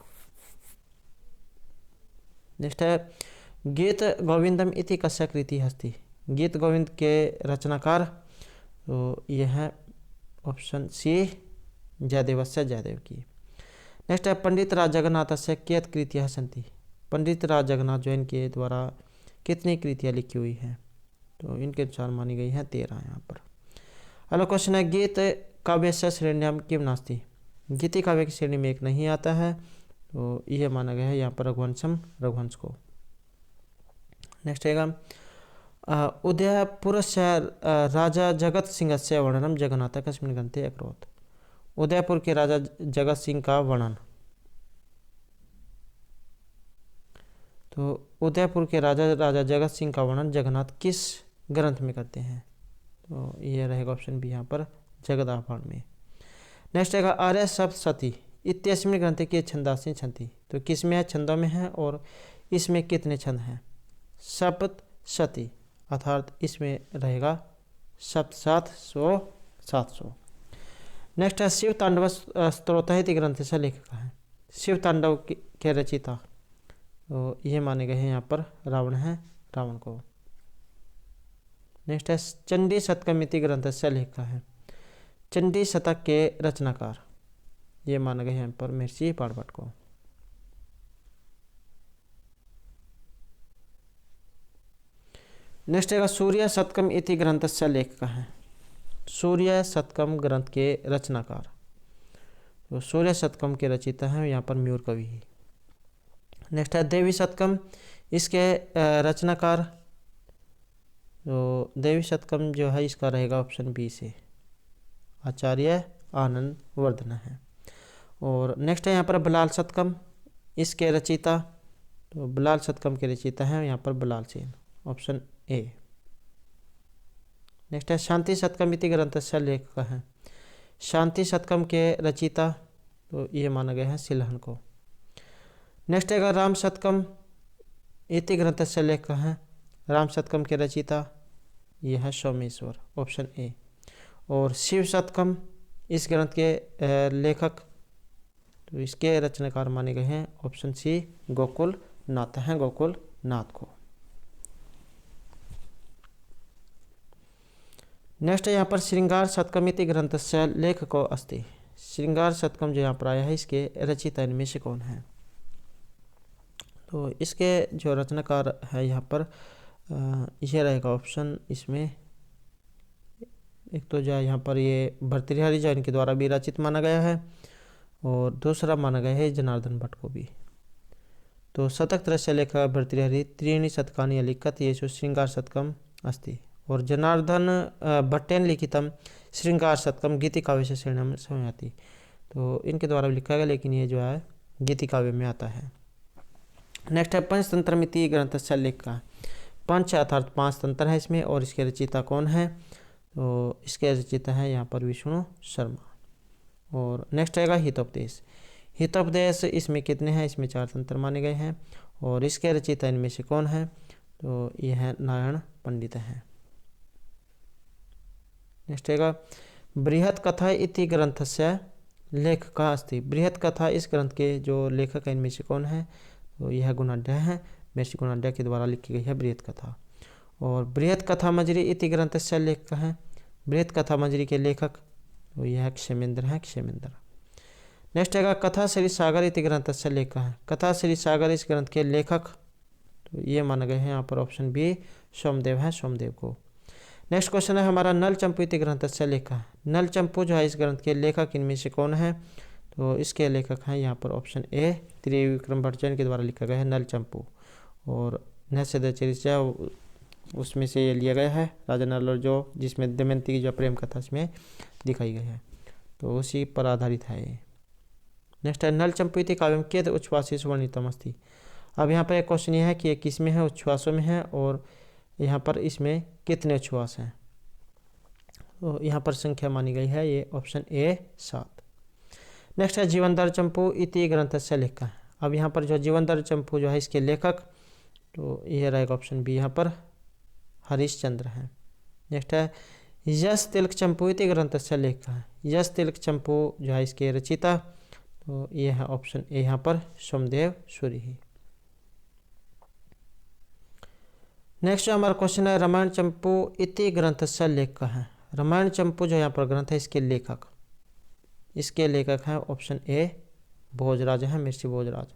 नेक्स्ट है गीत गोविंदम इति कस्य कृति अस्ति। गीत गोविंद के रचनाकार, तो यह है ऑप्शन सी जयदेवस्य जयदेव की। नेक्स्ट है पंडित राज जगन्नाथस्य कियत् कृतियः सन्ति। पंडित राज जगन्नाथ जो इनके द्वारा कितनी कृतियाँ लिखी हुई हैं, तो इनके अनुसार मानी गई हैं 13 यहाँ पर। अगला क्वेश्चन है गीत काव्यस्य श्रेण्याम किम नास्ति। गीति काव्य की श्रेणी में एक नहीं आता है, तो यह माना गया है यहाँ पर रघुवंश को। नेक्स्ट है उदयपुरस्य राजा जगत सिंहस्य वर्णनम जगन्नाथ कस्मिन् ग्रन्थे अकरोत्। उदयपुर के राजा जगत सिंह का वर्णन, तो उदयपुर के राजा जगत सिंह का वर्णन जगन्नाथ किस ग्रंथ में करते हैं, तो यह रहेगा ऑप्शन बी यहाँ पर जगदाभरण में। नेक्स्ट है आर्य सप्तशती इत्यस्मिन् ग्रंथे के छंदासि छंति। तो किस में है, छंदों में है, और इसमें कितने छंद हैं, सप्तशती, अर्थात इसमें रहेगा सप्त 700। नेक्स्ट है शिव तांडव स्तोत्र इति ग्रंथ से लेखक है। शिव तांडव के रचिता, तो ये माने गए हैं यहाँ पर रावण को। नेक्स्ट है चंडी शतकम इति ग्रंथ से लेखक है। चंडी शतक के रचनाकार, ये माना गया है यहाँ पर महर्षि बाणभट्ट को। नेक्स्ट है सूर्य शतकम इति ग्रंथ से लेखक है। सूर्य शतकम ग्रंथ के रचनाकार, तो सूर्य शतकम के रचिता हैं यहाँ पर मयूर कवि। नेक्स्ट है देवी शतकम, इसके रचनाकार, तो देवी शतकम जो है इसका रहेगा ऑप्शन बी से आचार्य आनंद वर्धन है। और नेक्स्ट है यहाँ पर बलाल शतकम, इसके रचिता, तो बलाल शतकम के रचिता हैं यहाँ पर बलाल सेन, ऑप्शन ए। नेक्स्ट है शांति शतकम इति ग्रंथ से लेखक है। शांति शतकम के रचिता, तो ये माना गया है सिलहन को। नेक्स्ट है राम शतकम इति ग्रंथ से लेखक है। राम शतकम के रचिता यह है सोमेश्वर, ऑप्शन ए। और शिव शतकम इस ग्रंथ के लेखक, तो इसके रचनाकार माने गए हैं ऑप्शन सी गोकुल नाथ हैं, गोकुल नाथ को। नेक्स्ट है यहाँ पर श्रृंगार शतकम इति ग्रंथ से लेखको अस्ति। श्रृंगार शतकम जो यहाँ पर आया है इसके रचिता इनमें से कौन है, तो इसके जो रचनाकार है यहाँ पर यह रहेगा ऑप्शन इसमें, एक तो जो यहाँ पर ये भर्तृहरि जो इनके द्वारा भी रचित माना गया है, और दूसरा माना गया है जनार्दन भट्ट को भी। तो शतक त्रस्य लेखक भर्तृहरि त्रीणि शतकानि अलिखत येषु श्रृंगार शतकम अस्ति। और जनार्दन भट्टेन लिखितम श्रृंगार शतकम गीति काव्य से श्रेणी में समयाति। तो इनके द्वारा लिखा गया, लेकिन ये जो है गीति काव्य में आता है। नेक्स्ट है पंचतंत्रमिति ग्रंथ से लेखक। पंच अर्थात 5 तंत्र है इसमें, और इसके रचिता कौन है, तो इसके रचिता है यहाँ पर विष्णु शर्मा। और नेक्स्ट आएगा हितोपदेश। हितोपदेश इसमें कितने हैं, इसमें 4 तंत्र माने गए हैं, और इसके रचिता इनमें से कौन है, तो यह है नारायण पंडित हैं। नेक्स्ट आएगा बृहत कथा इति ग्रंथ से लेखक अस्ति। बृहत कथा इस ग्रंथ के जो लेखक हैं इनमें से कौन है, तो यह गुणाढ्य है, महर्षि गुणाढ्य के द्वारा लिखी गई है बृहत कथा। और बृहत कथा मंजरी इति ग्रंथ से लेखक है। बृहत कथा मंजरी के लेखक, तो यह क्षेमेंद्र है, क्षेमेंद्र। नेक्स्ट है कथा श्री सागर इति ग्रंथ से लेखक है। कथा श्री सागर इस ग्रंथ के लेखक, तो ये माना गया है यहाँ पर ऑप्शन बी सोमदेव है, सोमदेव को। नेक्स्ट क्वेश्चन है हमारा नल चंपू इति ग्रंथ से लेखक है। नल चंपू जो है इस ग्रंथ के लेखक इनमें से कौन है, तो इसके लेखक हैं यहाँ पर ऑप्शन ए त्रिविक्रम भट्टाचार्य के द्वारा लिखा गया है नल चंपू। और नैषधचर्या उसमें से ये लिया गया है, राजा नल जो जिसमें दमयंती की जो प्रेम कथा इसमें दिखाई गई है, तो उसी पर आधारित है ये। नेक्स्ट है नल चंपू इति काव्यम कियत् उच्छ्वासेषु वर्णितम् अस्ति। अब यहाँ पर एक क्वेश्चन ये है कि ये किस में है, उच्छ्वासों में है, और यहाँ पर इसमें कितने उच्छ्वास हैं, तो यहाँ पर संख्या मानी गई है ये ऑप्शन ए 7। नेक्स्ट है जीवनधर चंपू इति ग्रंथ से लेखक। अब यहाँ पर जो जीवनधर चंपू जो है इसके लेखक, तो यह रहेगा ऑप्शन बी यहाँ पर हरिश्चंद्र हैं। नेक्स्ट है यश तिलक चंपू इति ग्रंथ से लेखक है। यश तिलक चंपू जो है इसके रचिता, तो यह है ऑप्शन ए यहाँ पर सोमदेव सूरी ही। नेक्स्ट हमारा क्वेश्चन है रामायण चंपू इति ग्रंथ से लेखक है। रामायण चंपू जो यहाँ पर ग्रंथ है इसके लेखक, इसके लेखक हैं ऑप्शन ए भोजराज हैं, मिर्ची भोजराज।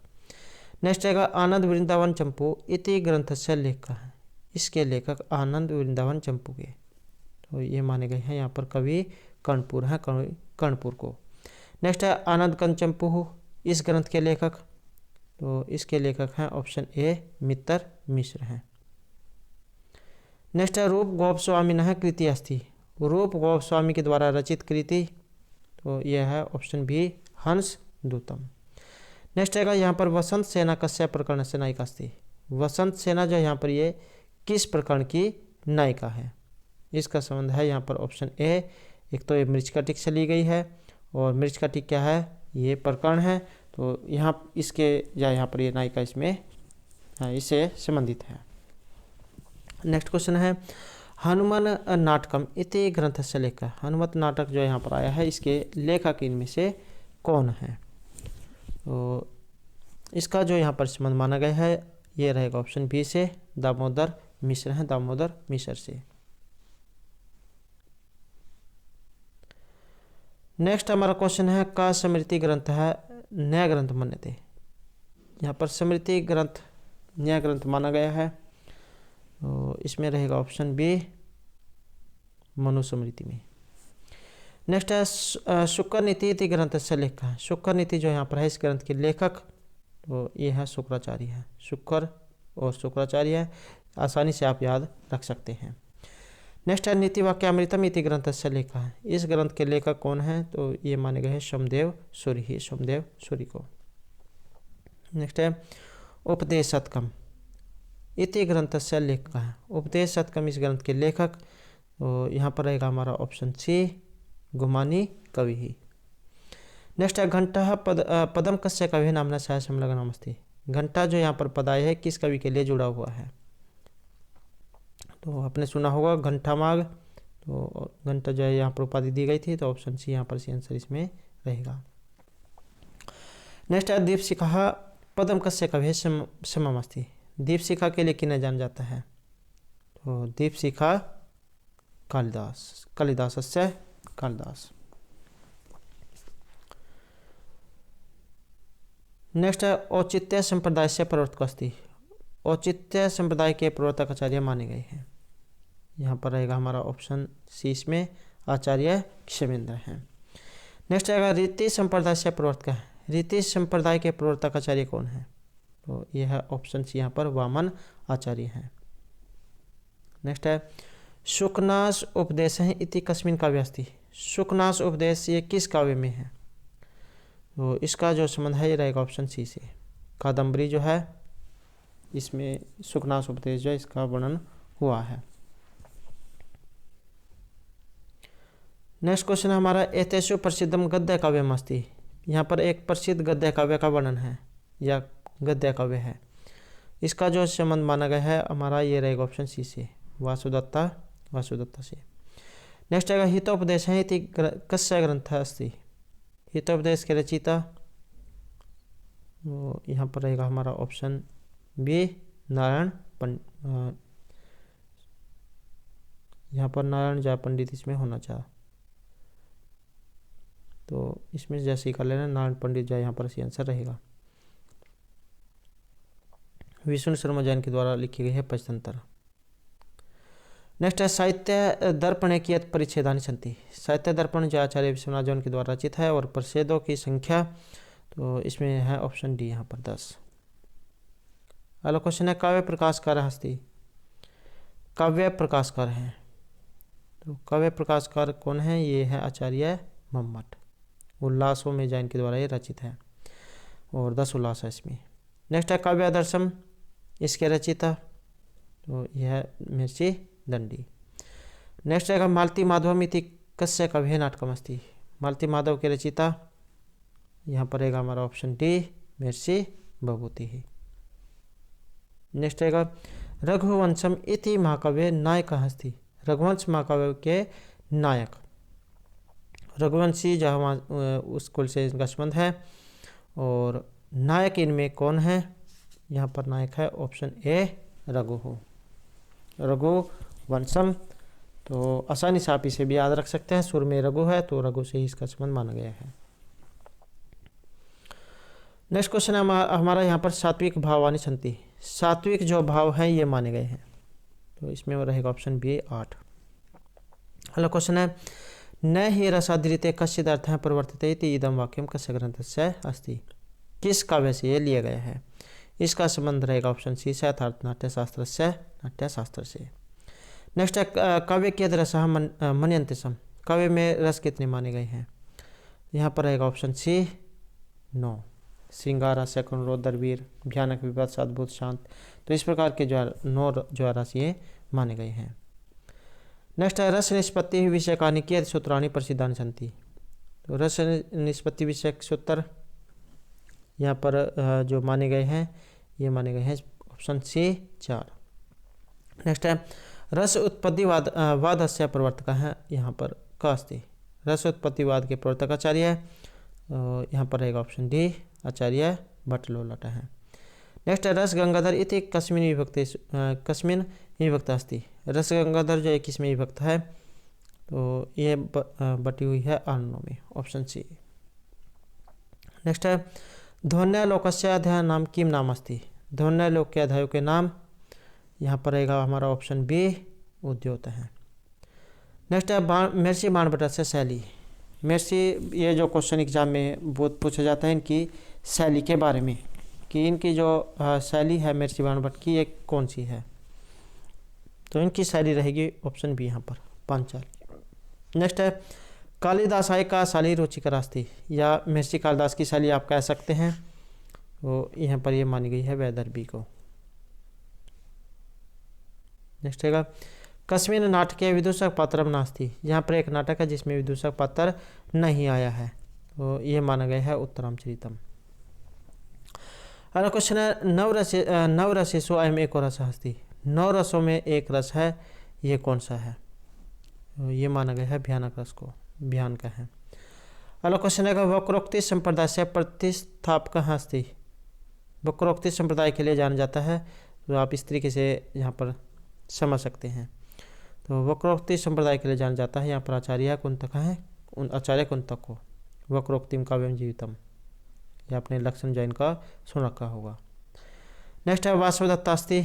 नेक्स्ट आएगा आनंद वृंदावन चंपू इति ग्रंथस्य लेखक है, इसके लेखक आनंद वृंदावन चंपू के, तो ये माने गए हैं यहाँ पर कवि कर्णपुर हैं, कर्णपुर को। नेक्स्ट है आनंद कंद चंपू इस ग्रंथ के लेखक, तो इसके लेखक हैं ऑप्शन ए मित्र मिश्र हैं। नेक्स्ट है रूप गोस्वामी कृति अस्ति, रूप गोस्वामी के द्वारा रचित कृति, तो यह है ऑप्शन बी हंस दूतम। नेक्स्ट है यहाँ पर वसंत सेना कस्य प्रकरण से नायिका अस्ति, वसंत सेना जो यहाँ पर ये किस प्रकरण की नायिका है, इसका संबंध है यहाँ पर ऑप्शन ए, एक तो ये मृच्छकटिक से ली गई है और मृच्छकटिक क्या है, ये प्रकरण है, तो यहाँ इसके यहाँ पर ये नायिका इसमें इससे संबंधित है। नेक्स्ट क्वेश्चन है हनुमान नाटकम इति ग्रंथ से लेखक, हनुमत नाटक जो यहाँ पर आया है इसके लेखक इनमें से कौन है, तो इसका जो यहाँ पर संबंध माना गया है ये रहेगा ऑप्शन बी से दामोदर मिश्र हैं, दामोदर मिश्र से। नेक्स्ट हमारा क्वेश्चन है का स्मृति ग्रंथ है नया ग्रंथ मान्यते, यहाँ पर स्मृति ग्रंथ नया ग्रंथ माना गया है, तो इसमें रहेगा ऑप्शन बी मनुस्मृति में। नेक्स्ट है शुक्र नीति इति ग्रंथ से लेखक है, शुक्र नीति जो यहाँ पर है इस ग्रंथ के लेखक, तो ये है शुक्राचार्य है, शुक्र और शुक्राचार्य है, आसानी से आप याद रख सकते हैं। नेक्स्ट है नीति वाक्यामृतम इति ग्रंथ से लेखक है, इस ग्रंथ के लेखक कौन है, तो ये माने गए हैं सोमदेव सूरी ही, सोमदेव सूरी को। नेक्स्ट है उपदेश शतकम इति ग्रंथ से लेखक है, उपदेश शतकम इस ग्रंथ के लेखक, तो यहाँ पर रहेगा हमारा ऑप्शन सी गुमानी कवि ही। नेक्स्ट है घंटा पदम कस्य कवि नामना सह समलग्न अस्ति, घंटा जो यहाँ पर पद आया है किस कवि के लिए जुड़ा हुआ है, तो आपने सुना होगा घंटा माग, तो घंटा जो है यहाँ पर उपाधि दी गई थी, तो ऑप्शन सी यहाँ पर सी आंसर इसमें रहेगा। नेक्स्ट है दीपशिखा पदम कस्य कवि समम अस्ति, दीपशिखा के लिए किन्हें जाना जाता है, तो दीपशिखा कालिदास, कालिदासस्य कालिदास। नेक्स्ट है औचित्य संप्रदाय से प्रवर्तक अस्ति, औचित्य संप्रदाय के प्रवर्तक आचार्य माने गए हैं, यहाँ पर रहेगा हमारा ऑप्शन सी इसमें आचार्य क्षेमेंद्र हैं। नेक्स्ट आएगा रीति संप्रदाय से प्रवर्तक है, रीति संप्रदाय के प्रवर्तक आचार्य कौन है, तो यह है ऑप्शन सी यहाँ पर वामन आचार्य हैं। नेक्स्ट है शुकनाश उपदेश है इति कस्मिन काव्य अस्ति, शुकनाश उपदेश ये किस काव्य में है, तो इसका जो संबंध है ये रहेगा ऑप्शन सी से, कादम्बरी जो है इसमें शुकनाश उपदेश जो है इसका वर्णन हुआ है। नेक्स्ट क्वेश्चन हमारा एतेषु प्रसिद्धम गद्य काव्यम अस्ति, यहाँ पर एक प्रसिद्ध गद्य काव्य का वर्णन है या गद्य काव्य है, इसका जो संबंध माना गया है हमारा ये रहेगा ऑप्शन सी से वासुदत्ता, वासुदत्ता से। नेक्स्ट आएगा हितोपदेश है इति कस्य ग्रंथ अस्ति, हितोपदेश के रचयिता, वो यहाँ पर रहेगा हमारा ऑप्शन बी नारायण पंडित, यहाँ पर नारायण जय पंडित इसमें होना चाहिए, तो इसमें जैसे ही कर लेना नारायण पंडित जय यहाँ पर सी आंसर रहेगा। विष्णु शर्मा जैन के द्वारा लिखी गई है पंचतंत्र। नेक्स्ट है साहित्य दर्पण कियत परिच्छेदानि सन्ति, साहित्य दर्पण जो आचार्य विश्वनाथ जैन के द्वारा रचित है और परिच्छेदों की संख्या, तो इसमें है ऑप्शन डी यहाँ पर 10। अगला क्वेश्चन है काव्य प्रकाशकार अस्ति, काव्य प्रकाशकार हैं, तो काव्य प्रकाशकार कौन है, ये है आचार्य मम्मट, उल्लासों में जैन के द्वारा ये रचित है और 10 उल्लास है इसमें। नेक्स्ट है काव्य आदर्शम, इसके रचिता, तो यह है मिर्ची दंडी। नेक्स्ट है मालती माधवम इति कस्य काव्य नाटकम अस्ति, मालती माधव के रचिता, यहाँ पर रहेगा हमारा ऑप्शन डी मिर्ची भभूति ही। नेक्स्ट है रघुवंशम इति महाकाव्य नायक अस्ति, रघुवंश महाकाव्य के नायक, रघुवंशी जहाँ उस कुल से इनका संबंध है, और नायक इनमें कौन है, यहाँ पर नायक है ऑप्शन ए रघु हो, रघुवंशम, तो आसानी से आप इसे भी याद रख सकते हैं, सुर में रघु है तो रघु से ही इसका संबंध माना गया है। नेक्स्ट क्वेश्चन है हमारा यहाँ पर सात्विक भावानी संति, सात्विक जो भाव हैं ये माने गए हैं, तो इसमें वो रहेगा ऑप्शन बी 8। अगला क्वेश्चन है न हि रसादृते कश्चिदर्थः प्रवर्तिते इति इदं वाक्यं कस्य ग्रन्थस्य अस्ति, किस काव्य से ये लिया गया है। इसका संबंध रहेगा ऑप्शन सी साहित्यार्थ नाट्यशास्त्र से, नाट्यशास्त्र से। नेक्स्ट है काव्य कियद् रसः मन्यन्ते सम, काव्य में रस कितने माने गए हैं। यहाँ पर रहेगा ऑप्शन सी 9, श्रृंगार, हास्य, अनुरोध, दरवीर, भयानक, विपद, अद्भुत, शांत। तो इस प्रकार के जो 9 जो रस ये माने गए हैं। नेक्स्ट है रस निष्पत्ति विषय कहानी कियद् सूत्राणि प्रसिद्धानि सन्ति, तो रस निष्पत्ति विषयक सूत्र यहाँ पर जो माने गए हैं ये माने गए हैं ऑप्शन सी 4। नेक्स्ट है रस उत्पत्तिवाद वादस्य प्रवर्तकः है, यहाँ पर का अस्ति, रस उत्पत्तिवाद के प्रवर्तक आचार्य है, यहाँ पर रहेगा ऑप्शन डी आचार्य भट्टलोलट है। नेक्स्ट है रस गंगाधर इति कस्मिन् विभक्त अस्ति, रस गंगाधर जो 21 में विभक्त है, तो ये बटी हुई है 8 में, ऑप्शन सी। नेक्स्ट है ध्वन्यालोकस्य अध्याय नाम किम नाम अस्ति, ध्वन्यालोक के अध्यायों के नाम, यहाँ पर रहेगा हमारा ऑप्शन बी उद्योत है। नेक्स्ट है महर्षि बाणभट्ट से शैली, महर्षि ये जो क्वेश्चन एग्जाम में बहुत पूछा जाता है इनकी शैली के बारे में कि इनकी जो शैली है महर्षि बाणभट्ट की ये कौन सी है, तो इनकी शैली रहेगी ऑप्शन बी यहाँ पर पांचाल। नेक्स्ट है कालिदासाय का शैली रुचिकर अस्ति, या महर्षि कालिदास की शैली आप कह सकते हैं, तो यहाँ पर ये मानी गई है वैदर्भी को। नेक्स्ट है कस्मिन् नाटके विदूषक पात्रम नास्ति, यहाँ पर एक नाटक है जिसमें विदूषक पात्र नहीं आया है, तो ये माना गया है उत्तरामचरितम। अगला क्वेश्चन है नव रसेषु अयम् एको रसः अस्ति, 9 रसों में एक रस है, ये कौन सा है, तो ये माना गया है भयानक रस को, भयान का है। अगला क्वेश्चन है वक्रोक्ति संप्रदाय से प्रतिष्ठापक अस्ति, वक्रोक्ति संप्रदाय के लिए जाना जाता है, तो आप इस तरीके से यहाँ पर समझ सकते हैं। तो वक्रोक्ति संप्रदाय के लिए जाना जाता है, यहाँ पर आचार्य कुंतक है, आचार्य कुंतक को वक्रोक्तिम काव्यम जीवितम, ये आपने लक्षण जैन का सुन रखा होगा। नेक्स्ट है वासवदत्ता अस्ति,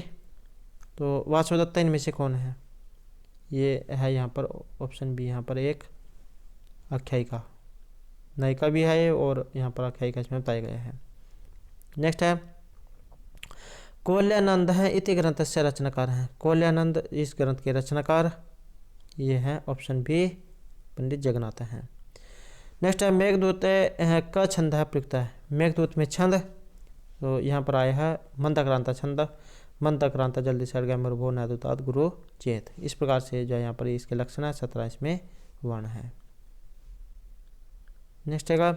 तो वासवदत्ता इनमें से कौन है, ये है यहाँ पर ऑप्शन बी, यहाँ पर एक आख्यायिका, नायिका भी है और यहाँ पर आख्यायिका इसमें बताया गया है। नेक्स्ट है कोल्यानंद है इति ग्रंथ से रचनाकार हैं, कोल्यानंद इस ग्रंथ के रचनाकार ये हैं ऑप्शन बी पंडित जगन्नाथ हैं। नेक्स्ट है मेघदूत का छंद है प्रयुक्त है, मेघदूत में छंद, तो यहाँ पर आया है मंदक्रांता छंद, मंदक्रांता जल्दी सड़ गया मरुभो नैदुतात गुरु चेत। इस प्रकार से जो यहाँ पर इसके लक्षण है 17 इसमें वर्ण है। नेक्स्ट है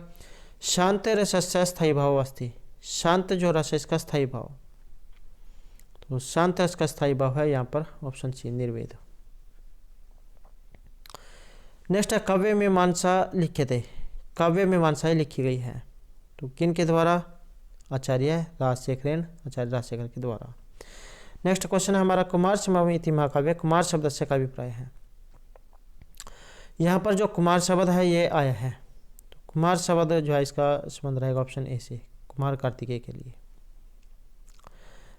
शांत रसस्य स्थायी भाव अस्ति, शांत जो रस है इसका स्थायी भाव, तो शांत रस का स्थायी भाव है यहाँ पर ऑप्शन सी निर्वेद। नेक्स्ट है काव्य मीमांसा लिख्यते, काव्य मीमांसाएं लिखी गई है, तो किन के द्वारा, आचार्य राजशेखरेन, आचार्य राजशेखर के द्वारा। नेक्स्ट क्वेश्चन है हमारा कुमार संभव इति महाकाव्य, कुमार शब्द से का अभिप्राय है। यहाँ पर जो कुमार शब्द है ये आया है, तो कुमार शब्द जो है इसका संबंध रहेगा ऑप्शन ए से, कुमार कार्तिकेय के लिए।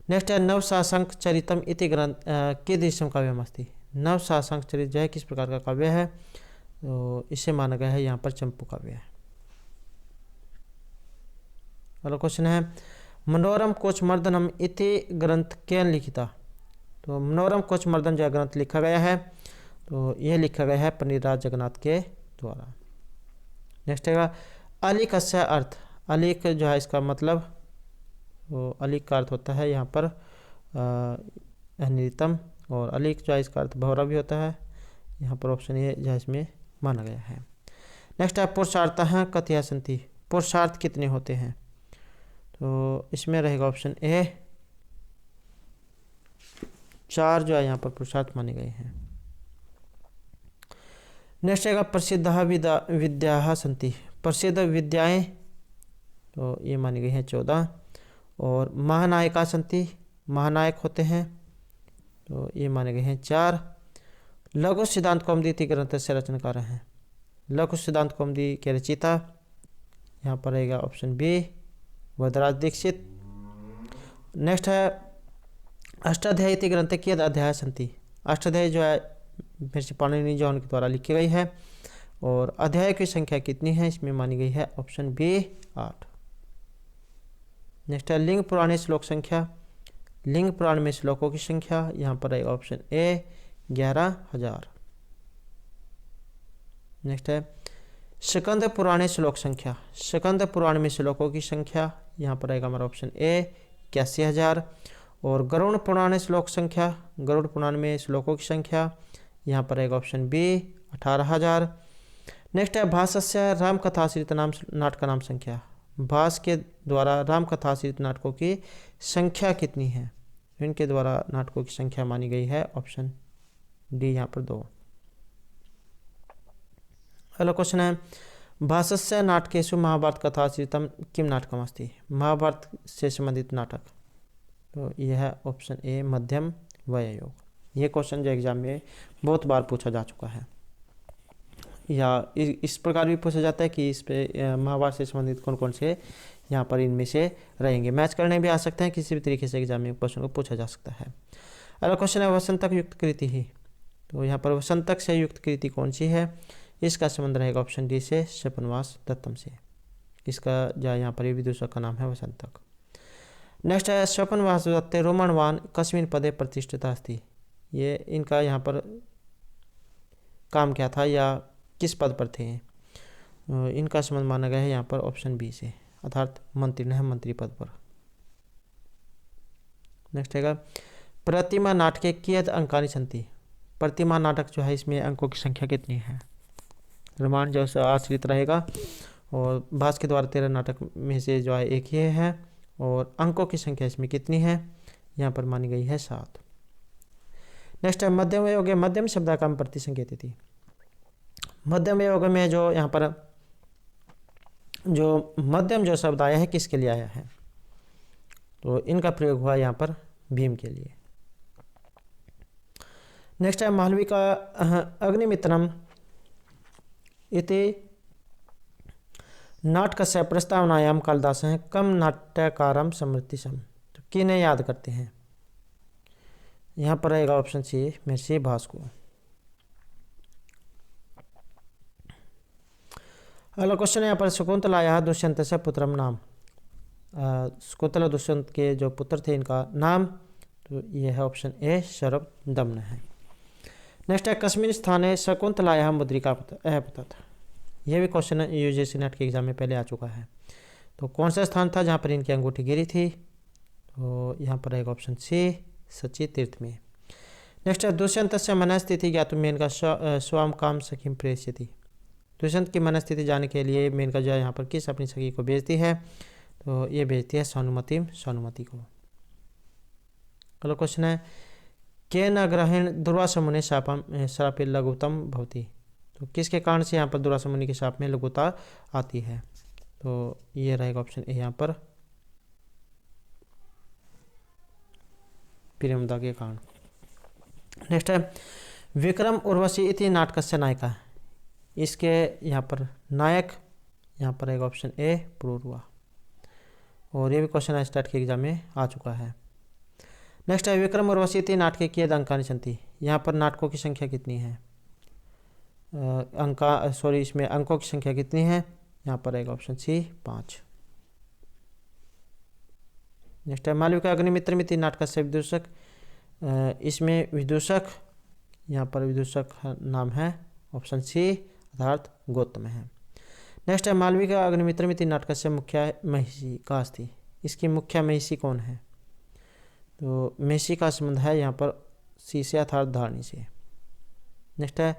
नेक्स्ट है नवशासंक चरितम इति ग्रंथ कीदृशं काव्यम अस्ति, नवशासंक चरित जो है किस प्रकार का काव्य है, तो इसे माना गया है यहाँ पर चंपू काव्य है। अगला क्वेश्चन है मनोरम कोचमर्दनम इति ग्रंथ केन लिखिता, तो मनोरम कोचमर्दन जो ग्रंथ लिखा गया है, तो यह लिखा गया है पंडित राज जगन्नाथ के द्वारा। नेक्स्ट है अलिक का अर्थ, अलिक जो है इसका मतलब, तो अलिक का अर्थ होता है यहाँ पर अनितम, और अलिक जो है इसका अर्थ भौरा भी होता है, यहाँ पर ऑप्शन ए जो है इसमें माना गया है। नेक्स्ट है पुरुषार्थ कथया संति, पुरुषार्थ कितने होते हैं, तो इसमें रहेगा ऑप्शन ए 4 जो है यहाँ पर पुरुषार्थ माने गए हैं। नेक्स्ट है प्रसिद्ध विद्या संति, प्रसिद्ध विद्याएं, तो ये मानी गई हैं 14, और महानायका संति, महानायक होते हैं, तो ये माने गए हैं 4। लघु सिद्धांत कौमुदी इति ग्रंथ से रचनाकार हैं, लघु सिद्धांत कौमुदी के रचयिता यहाँ पर रहेगा option B Varadraj Dixit. Next है अष्टाध्यायी इति ग्रंथे कियत् अध्याय सन्ति। अष्टाध्यायी जो है महर्षि पाणिनि जो उनके द्वारा लिखी गई है, और अध्याय की संख्या कितनी है, इसमें मानी गई है ऑप्शन बी 8। नेक्स्ट है लिंग पुराण श्लोक संख्या। लिंग पुराण में श्लोकों की संख्या यहाँ पर है ऑप्शन ए 11,000। नेक्स्ट है स्कंद पुराण श्लोक संख्या। स्कंद पुराण में श्लोकों की संख्या यहाँ पर आएगा हमारा ऑप्शन ए 81,000। और गरुड़ पुराण श्लोक संख्या, गरुड़ पुराण में श्लोकों की संख्या यहाँ पर आएगा ऑप्शन बी 18,000। नेक्स्ट है भासस्य राम कथाश्रित नाम नाटक नाम संख्या। भास के द्वारा राम कथाश्रित नाटकों की संख्या कितनी है, इनके द्वारा नाटकों की संख्या मानी गई है ऑप्शन डी यहाँ पर 2। अगला क्वेश्चन है भासस्य नाटकेषु महाभारत कथाश्रितम किम नाटकम अस्ति। महाभारत से संबंधित नाटक, तो यह है ऑप्शन ए मध्यम वय योग। ये क्वेश्चन जो एग्जाम में बहुत बार पूछा जा चुका है, या इस प्रकार भी पूछा जाता है कि इस पे महाभारत से संबंधित कौन कौन से यहाँ पर इनमें से रहेंगे। मैच करने भी आ सकते हैं, किसी भी तरीके से एग्जाम में क्वेश्चन को पूछा जा सकता है। अगला क्वेश्चन है वसंतक युक्त कृति ही। तो यहाँ पर वसंतक से युक्त कृति कौन सी है, इसका संबंध रहेगा ऑप्शन डी से स्वपनवास दत्तम से। इसका जो यहाँ पर विदूषक का नाम है वसंतक। नेक्स्ट है स्वपनवास दत्ते रोमणवान कस्मिन् पदे प्रतिष्ठिता अस्ति। ये इनका यहाँ पर काम क्या था या किस पद पर थे, इनका संबंध माना गया है यहाँ पर ऑप्शन बी से, अर्थात मंत्री न मंत्री पद पर। नेक्स्ट है प्रतिमा नाटके कियत् अंकानि सन्ति। प्रतिमा नाटक जो है इसमें अंकों की संख्या कितनी है। रोमान जो आश्रित रहेगा, और भास के द्वारा 13 नाटक में से जो है एक ही है, और अंकों की संख्या इसमें कितनी है, यहाँ पर मानी गई है 7। नेक्स्ट है मध्यम योग। मध्यम शब्द का प्रति संकेत थी। मध्यम योग में जो यहाँ पर जो मध्यम जो शब्द आया है किसके लिए आया है, तो इनका प्रयोग हुआ यहाँ पर भीम के लिए। नेक्स्ट है मालवी का अग्निमित्रम इति नाटकस्य प्रस्तावनायां कालिदासः कम नाट्यकारं स्मृतिसम। तो किन्हें याद करते हैं, यहाँ पर रहेगा ऑप्शन सी महर्षि भास को। अगला क्वेश्चन है यहाँ पर शकुंतलायाः दुष्यन्तस्य पुत्रम नाम। शकुंतला दुष्यंत के जो पुत्र थे इनका नाम, तो यह है ऑप्शन ए शरभदमन है। नेक्स्ट है कस्मिन् स्थाने शकुंतलायाः मुद्रिका पतत्। यह भी क्वेश्चन यूजीसी नेट के एग्जाम में पहले आ चुका है। तो कौन सा स्थान था जहाँ पर इनकी अंगूठी गिरी थी, तो यहाँ पर रहेगा ऑप्शन सी सची तीर्थ में। नेक्स्ट है दुष्यंतस्य मनस्थिति ज्ञातुं मेनका स्वाम काम सखीं प्रेषयति। दुष्यंत की मनस्थिति जानने के लिए मेनका जो है यहाँ पर किस अपनी सखी को भेजती है, तो ये भेजती है सानुमति को। अगला क्वेश्चन है केन ग्रहेण दुर्वासा मुने शापे लघुतम भवति। तो किसके कारण से यहाँ पर दुर्वासा मुनि के शाप में लघुता आती है, तो ये रहेगा ऑप्शन ए यहाँ पर प्रियमदा के कारण। नेक्स्ट है विक्रम उर्वशी इति नाटकस्य नायिका। इसके यहाँ पर नायक यहाँ पर रहेगा ऑप्शन ए पुरूरवा, और ये भी क्वेश्चन स्टार्ट के एग्जाम में आ चुका है। नेक्स्ट है विक्रम उर्वशी इति नाटके कियत् अंकानि सन्ति। यहाँ पर नाटकों की संख्या कितनी है, इसमें अंकों की संख्या कितनी है, यहाँ पर रहेगा ऑप्शन सी 5। नेक्स्ट है मालविका अग्निमित्रमिति नाटकस्य विदूषक। इसमें विदूषक यहाँ पर विदूषक नाम है ऑप्शन सी अर्थात गौतम है। नेक्स्ट है मालविका अग्निमित्रमिति नाटकस्य मुख्य महिषी का अस्ति। इसकी मुख्य महिषी कौन है, तो महिषी का संबंध है यहाँ पर सी से अर्थात धारणी से। नेक्स्ट है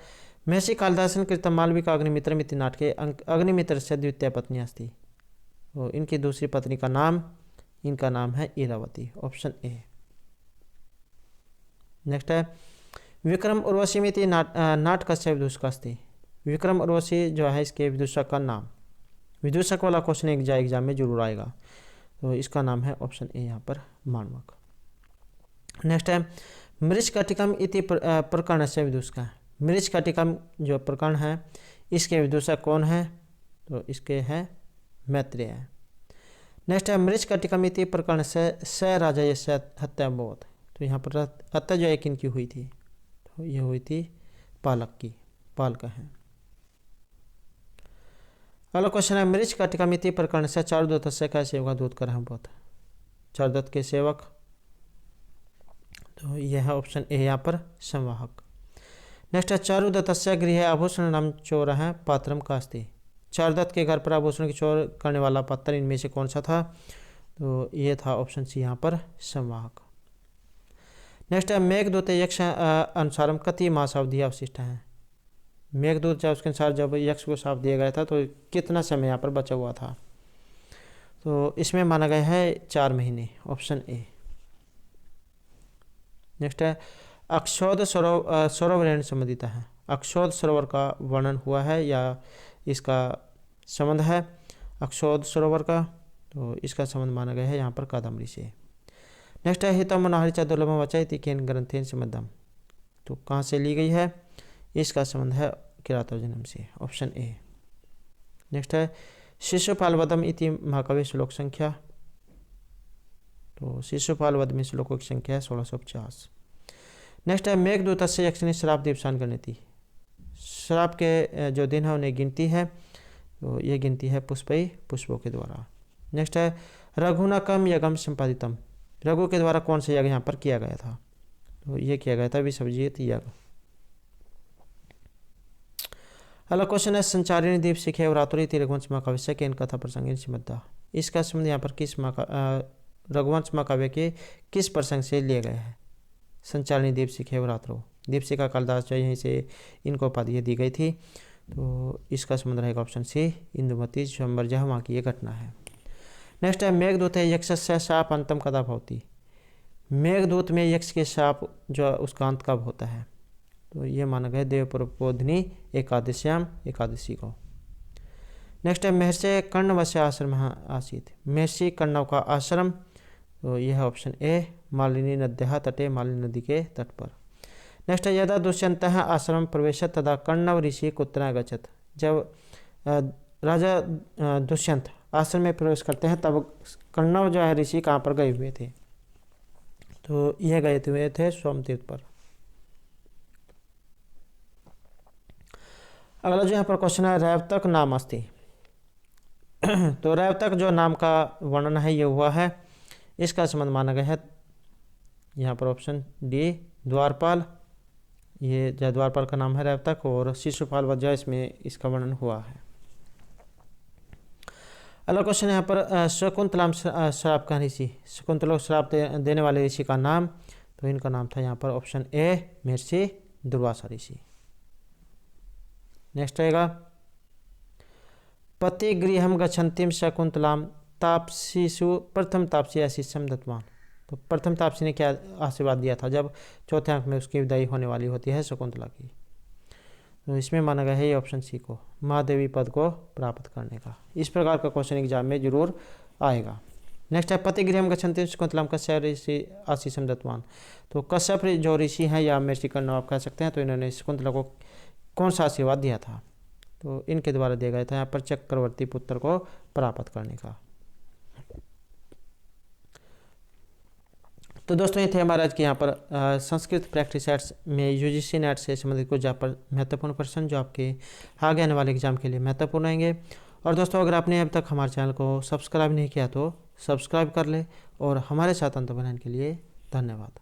महर्षि कालिदासन कृतं मालविका अग्निमित्रमिति नाटके अग्निमित्र से द्वितीय पत्नी अस्ति। तो इनकी दूसरी पत्नी का नाम, इनका नाम है इरावती, ऑप्शन ए। नेक्स्ट है विक्रम उर्वशीमिति नाटकस्य विदूषक अस्ति। विक्रम उर्वशी जो है इसके विदूषक का नाम, विदूषक वाला क्वेश्चन एग्जाम में जरूर आएगा, तो इसका नाम है ऑप्शन ए यहाँ पर माणवक। नेक्स्ट है मृच्छकटिकम इति प्रकरणस्य विदूषक। मृच्छकटिकम जो प्रकरण है इसके विदूषक कौन है, तो इसके हैं मैत्रेय है। नेक्स्ट है मृच कटिकमिति प्रकरण से स राजा यस्य हत्या बहुत। तो यहाँ पर हत्या जो है किनकी हुई थी, तो ये हुई थी पालक की, पाल का है। अगला क्वेश्चन है मृच कटिकमिति प्रकरण से चारुदत्त का सेवक दूत कर बहुत। चारुदत्त के सेवक, तो यह है ऑप्शन ए यहाँ पर संवाहक। नेक्स्ट है चारुदत्त गृह आभूषण नाम चोर है पात्रम कास्ति। चारुदत्त के घर पर आभूषण की चोर करने वाला पात्र इनमें से कौन सा था, तो ये था ऑप्शन सी यहाँ पर संवाहक। नेक्स्ट है मेघदूत यक्ष अनुसारम कति मास अवधि अवशिष्ट है। मेघदूत जब उसके अनुसार जब यक्ष को शाप दिया गया था तो कितना समय यहाँ पर बचा हुआ था, तो इसमें माना गया है 4 महीने, ऑप्शन ए। नेक्स्ट है अक्षौद सरोवर संबंधित है। अक्षौद सरोवर का वर्णन हुआ है या इसका संबंध है अक्षौद सरोवर का, तो इसका संबंध माना गया है यहाँ पर कादम्बरी से। नेक्स्ट है हितम मनोहरी च दुर्लभम वचयति केन ग्रंथेन संबद्धम। तो कहाँ से ली गई है, इसका संबंध है किरातोर्जुनम से, ऑप्शन ए। नेक्स्ट है शिशुपाल वधम इति महाकवि श्लोक संख्या। तो शिशुपाल वध में श्लोकों की संख्या है 1650। नेक्स्ट है मेघदूत से यक्ष ने श्राप दीपसान करनी थी। श्राप के जो दिन है उन्हें गिनती है, तो ये गिनती है पुष्पों के द्वारा। नेक्स्ट है रघुनाकम यज्ञम संपादितम। रघु के द्वारा कौन सा यज्ञ यहाँ पर किया गया था, तो ये किया गया था विसर्जित यज्ञ। अगला क्वेश्चन है संचारिणी दीप शिखे और रातुरी रघुवंश महाकाव्य के इन कथा प्रसंग सिमद्दा। इसका संबंध यहाँ पर किस रघुवंश महाकाव्य के किस प्रसंग से लिया गया है। संचारिणी दीप शिखे और रात्रो, दीपशिखा कालिदास जो यहीं से इनको उपाधि दी गई थी, तो इसका संबंध रहेगा ऑप्शन सी इंदुमती स्वयंवर, जहाँ वहाँ की ये घटना है। नेक्स्ट है मेघदूत यक्ष से शाप अंतम कदा भवती। मेघदूत में यक्ष के शाप जो उसका अंत कब होता है, तो ये माना गया देवप्रबोधिनी एकादश्याम एकादशी को। नेक्स्ट है महर्षि कर्णवस्य आश्रम आसीत। महर्षि कर्णव का आश्रम, तो यह है ऑप्शन ए मालिनी नद्या तटे, मालिनी नदी के तट पर। नेक्स्ट है यदा दुष्यंत आश्रम प्रवेश तदा कर्णव ऋषि कुत्र गच्छत। जब राजा दुष्यंत आश्रम में प्रवेश करते हैं तब कर्णव जो है ऋषि कहाँ पर गए हुए थे, तो यह गए हुए थे सोमतीर्थ पर। अगला जो यहाँ पर क्वेश्चन है रैवतक नाम अस्ति। तो रैवतक जो नाम का वर्णन है ये हुआ है, इसका संबंध माना गया है यहाँ पर ऑप्शन डी द्वारपाल। ये जय द्वारपाल का नाम है रैवतक, और शिशुपाल वजह इसमें इसका वर्णन हुआ है। अगला क्वेश्चन यहाँ पर शकुंतलाम श्राप का ऋषि, शकुंतला श्राप देने वाले ऋषि का नाम, तो इनका नाम था यहाँ पर option A Maharshi Durvasa Rishi. Next रहेगा पति गृहम गच्छन्तीम शकुंतलाम तापसीसु प्रथम तापसी आशीषम दत्तवान। तो प्रथम तापसी ने क्या आशीर्वाद दिया था जब चौथे अंक में उसकी विदाई होने वाली होती है शकुंतला की, तो इसमें माना गया है ये ऑप्शन सी को महादेवी पद को प्राप्त करने का। इस प्रकार का क्वेश्चन एग्जाम में जरूर आएगा। नेक्स्ट है पति गृहम गच्छन्तीम शकुंतलाम कश्यप ऋषि आशीषम दत्तवान। तो कश्यप जो ऋषि हैं या महर्षि कर्णव आप कह सकते हैं, तो इन्होंने शकुंतला को कौन सा आशीर्वाद दिया था, तो इनके द्वारा दिया गया था यहाँ पर चक्रवर्ती पुत्र को प्राप्त करने का। तो दोस्तों ये थे हमारे आज के यहाँ पर संस्कृत प्रैक्टिस सेट्स में यूजीसी नेट से संबंधित कुछ यहाँ पर महत्वपूर्ण प्रश्न जो आपके आगे आने वाले एग्जाम के लिए महत्वपूर्ण रहेंगे। और दोस्तों अगर आपने अब तक हमारे चैनल को सब्सक्राइब नहीं किया तो सब्सक्राइब कर ले, और हमारे साथ अंत बनाने के लिए धन्यवाद।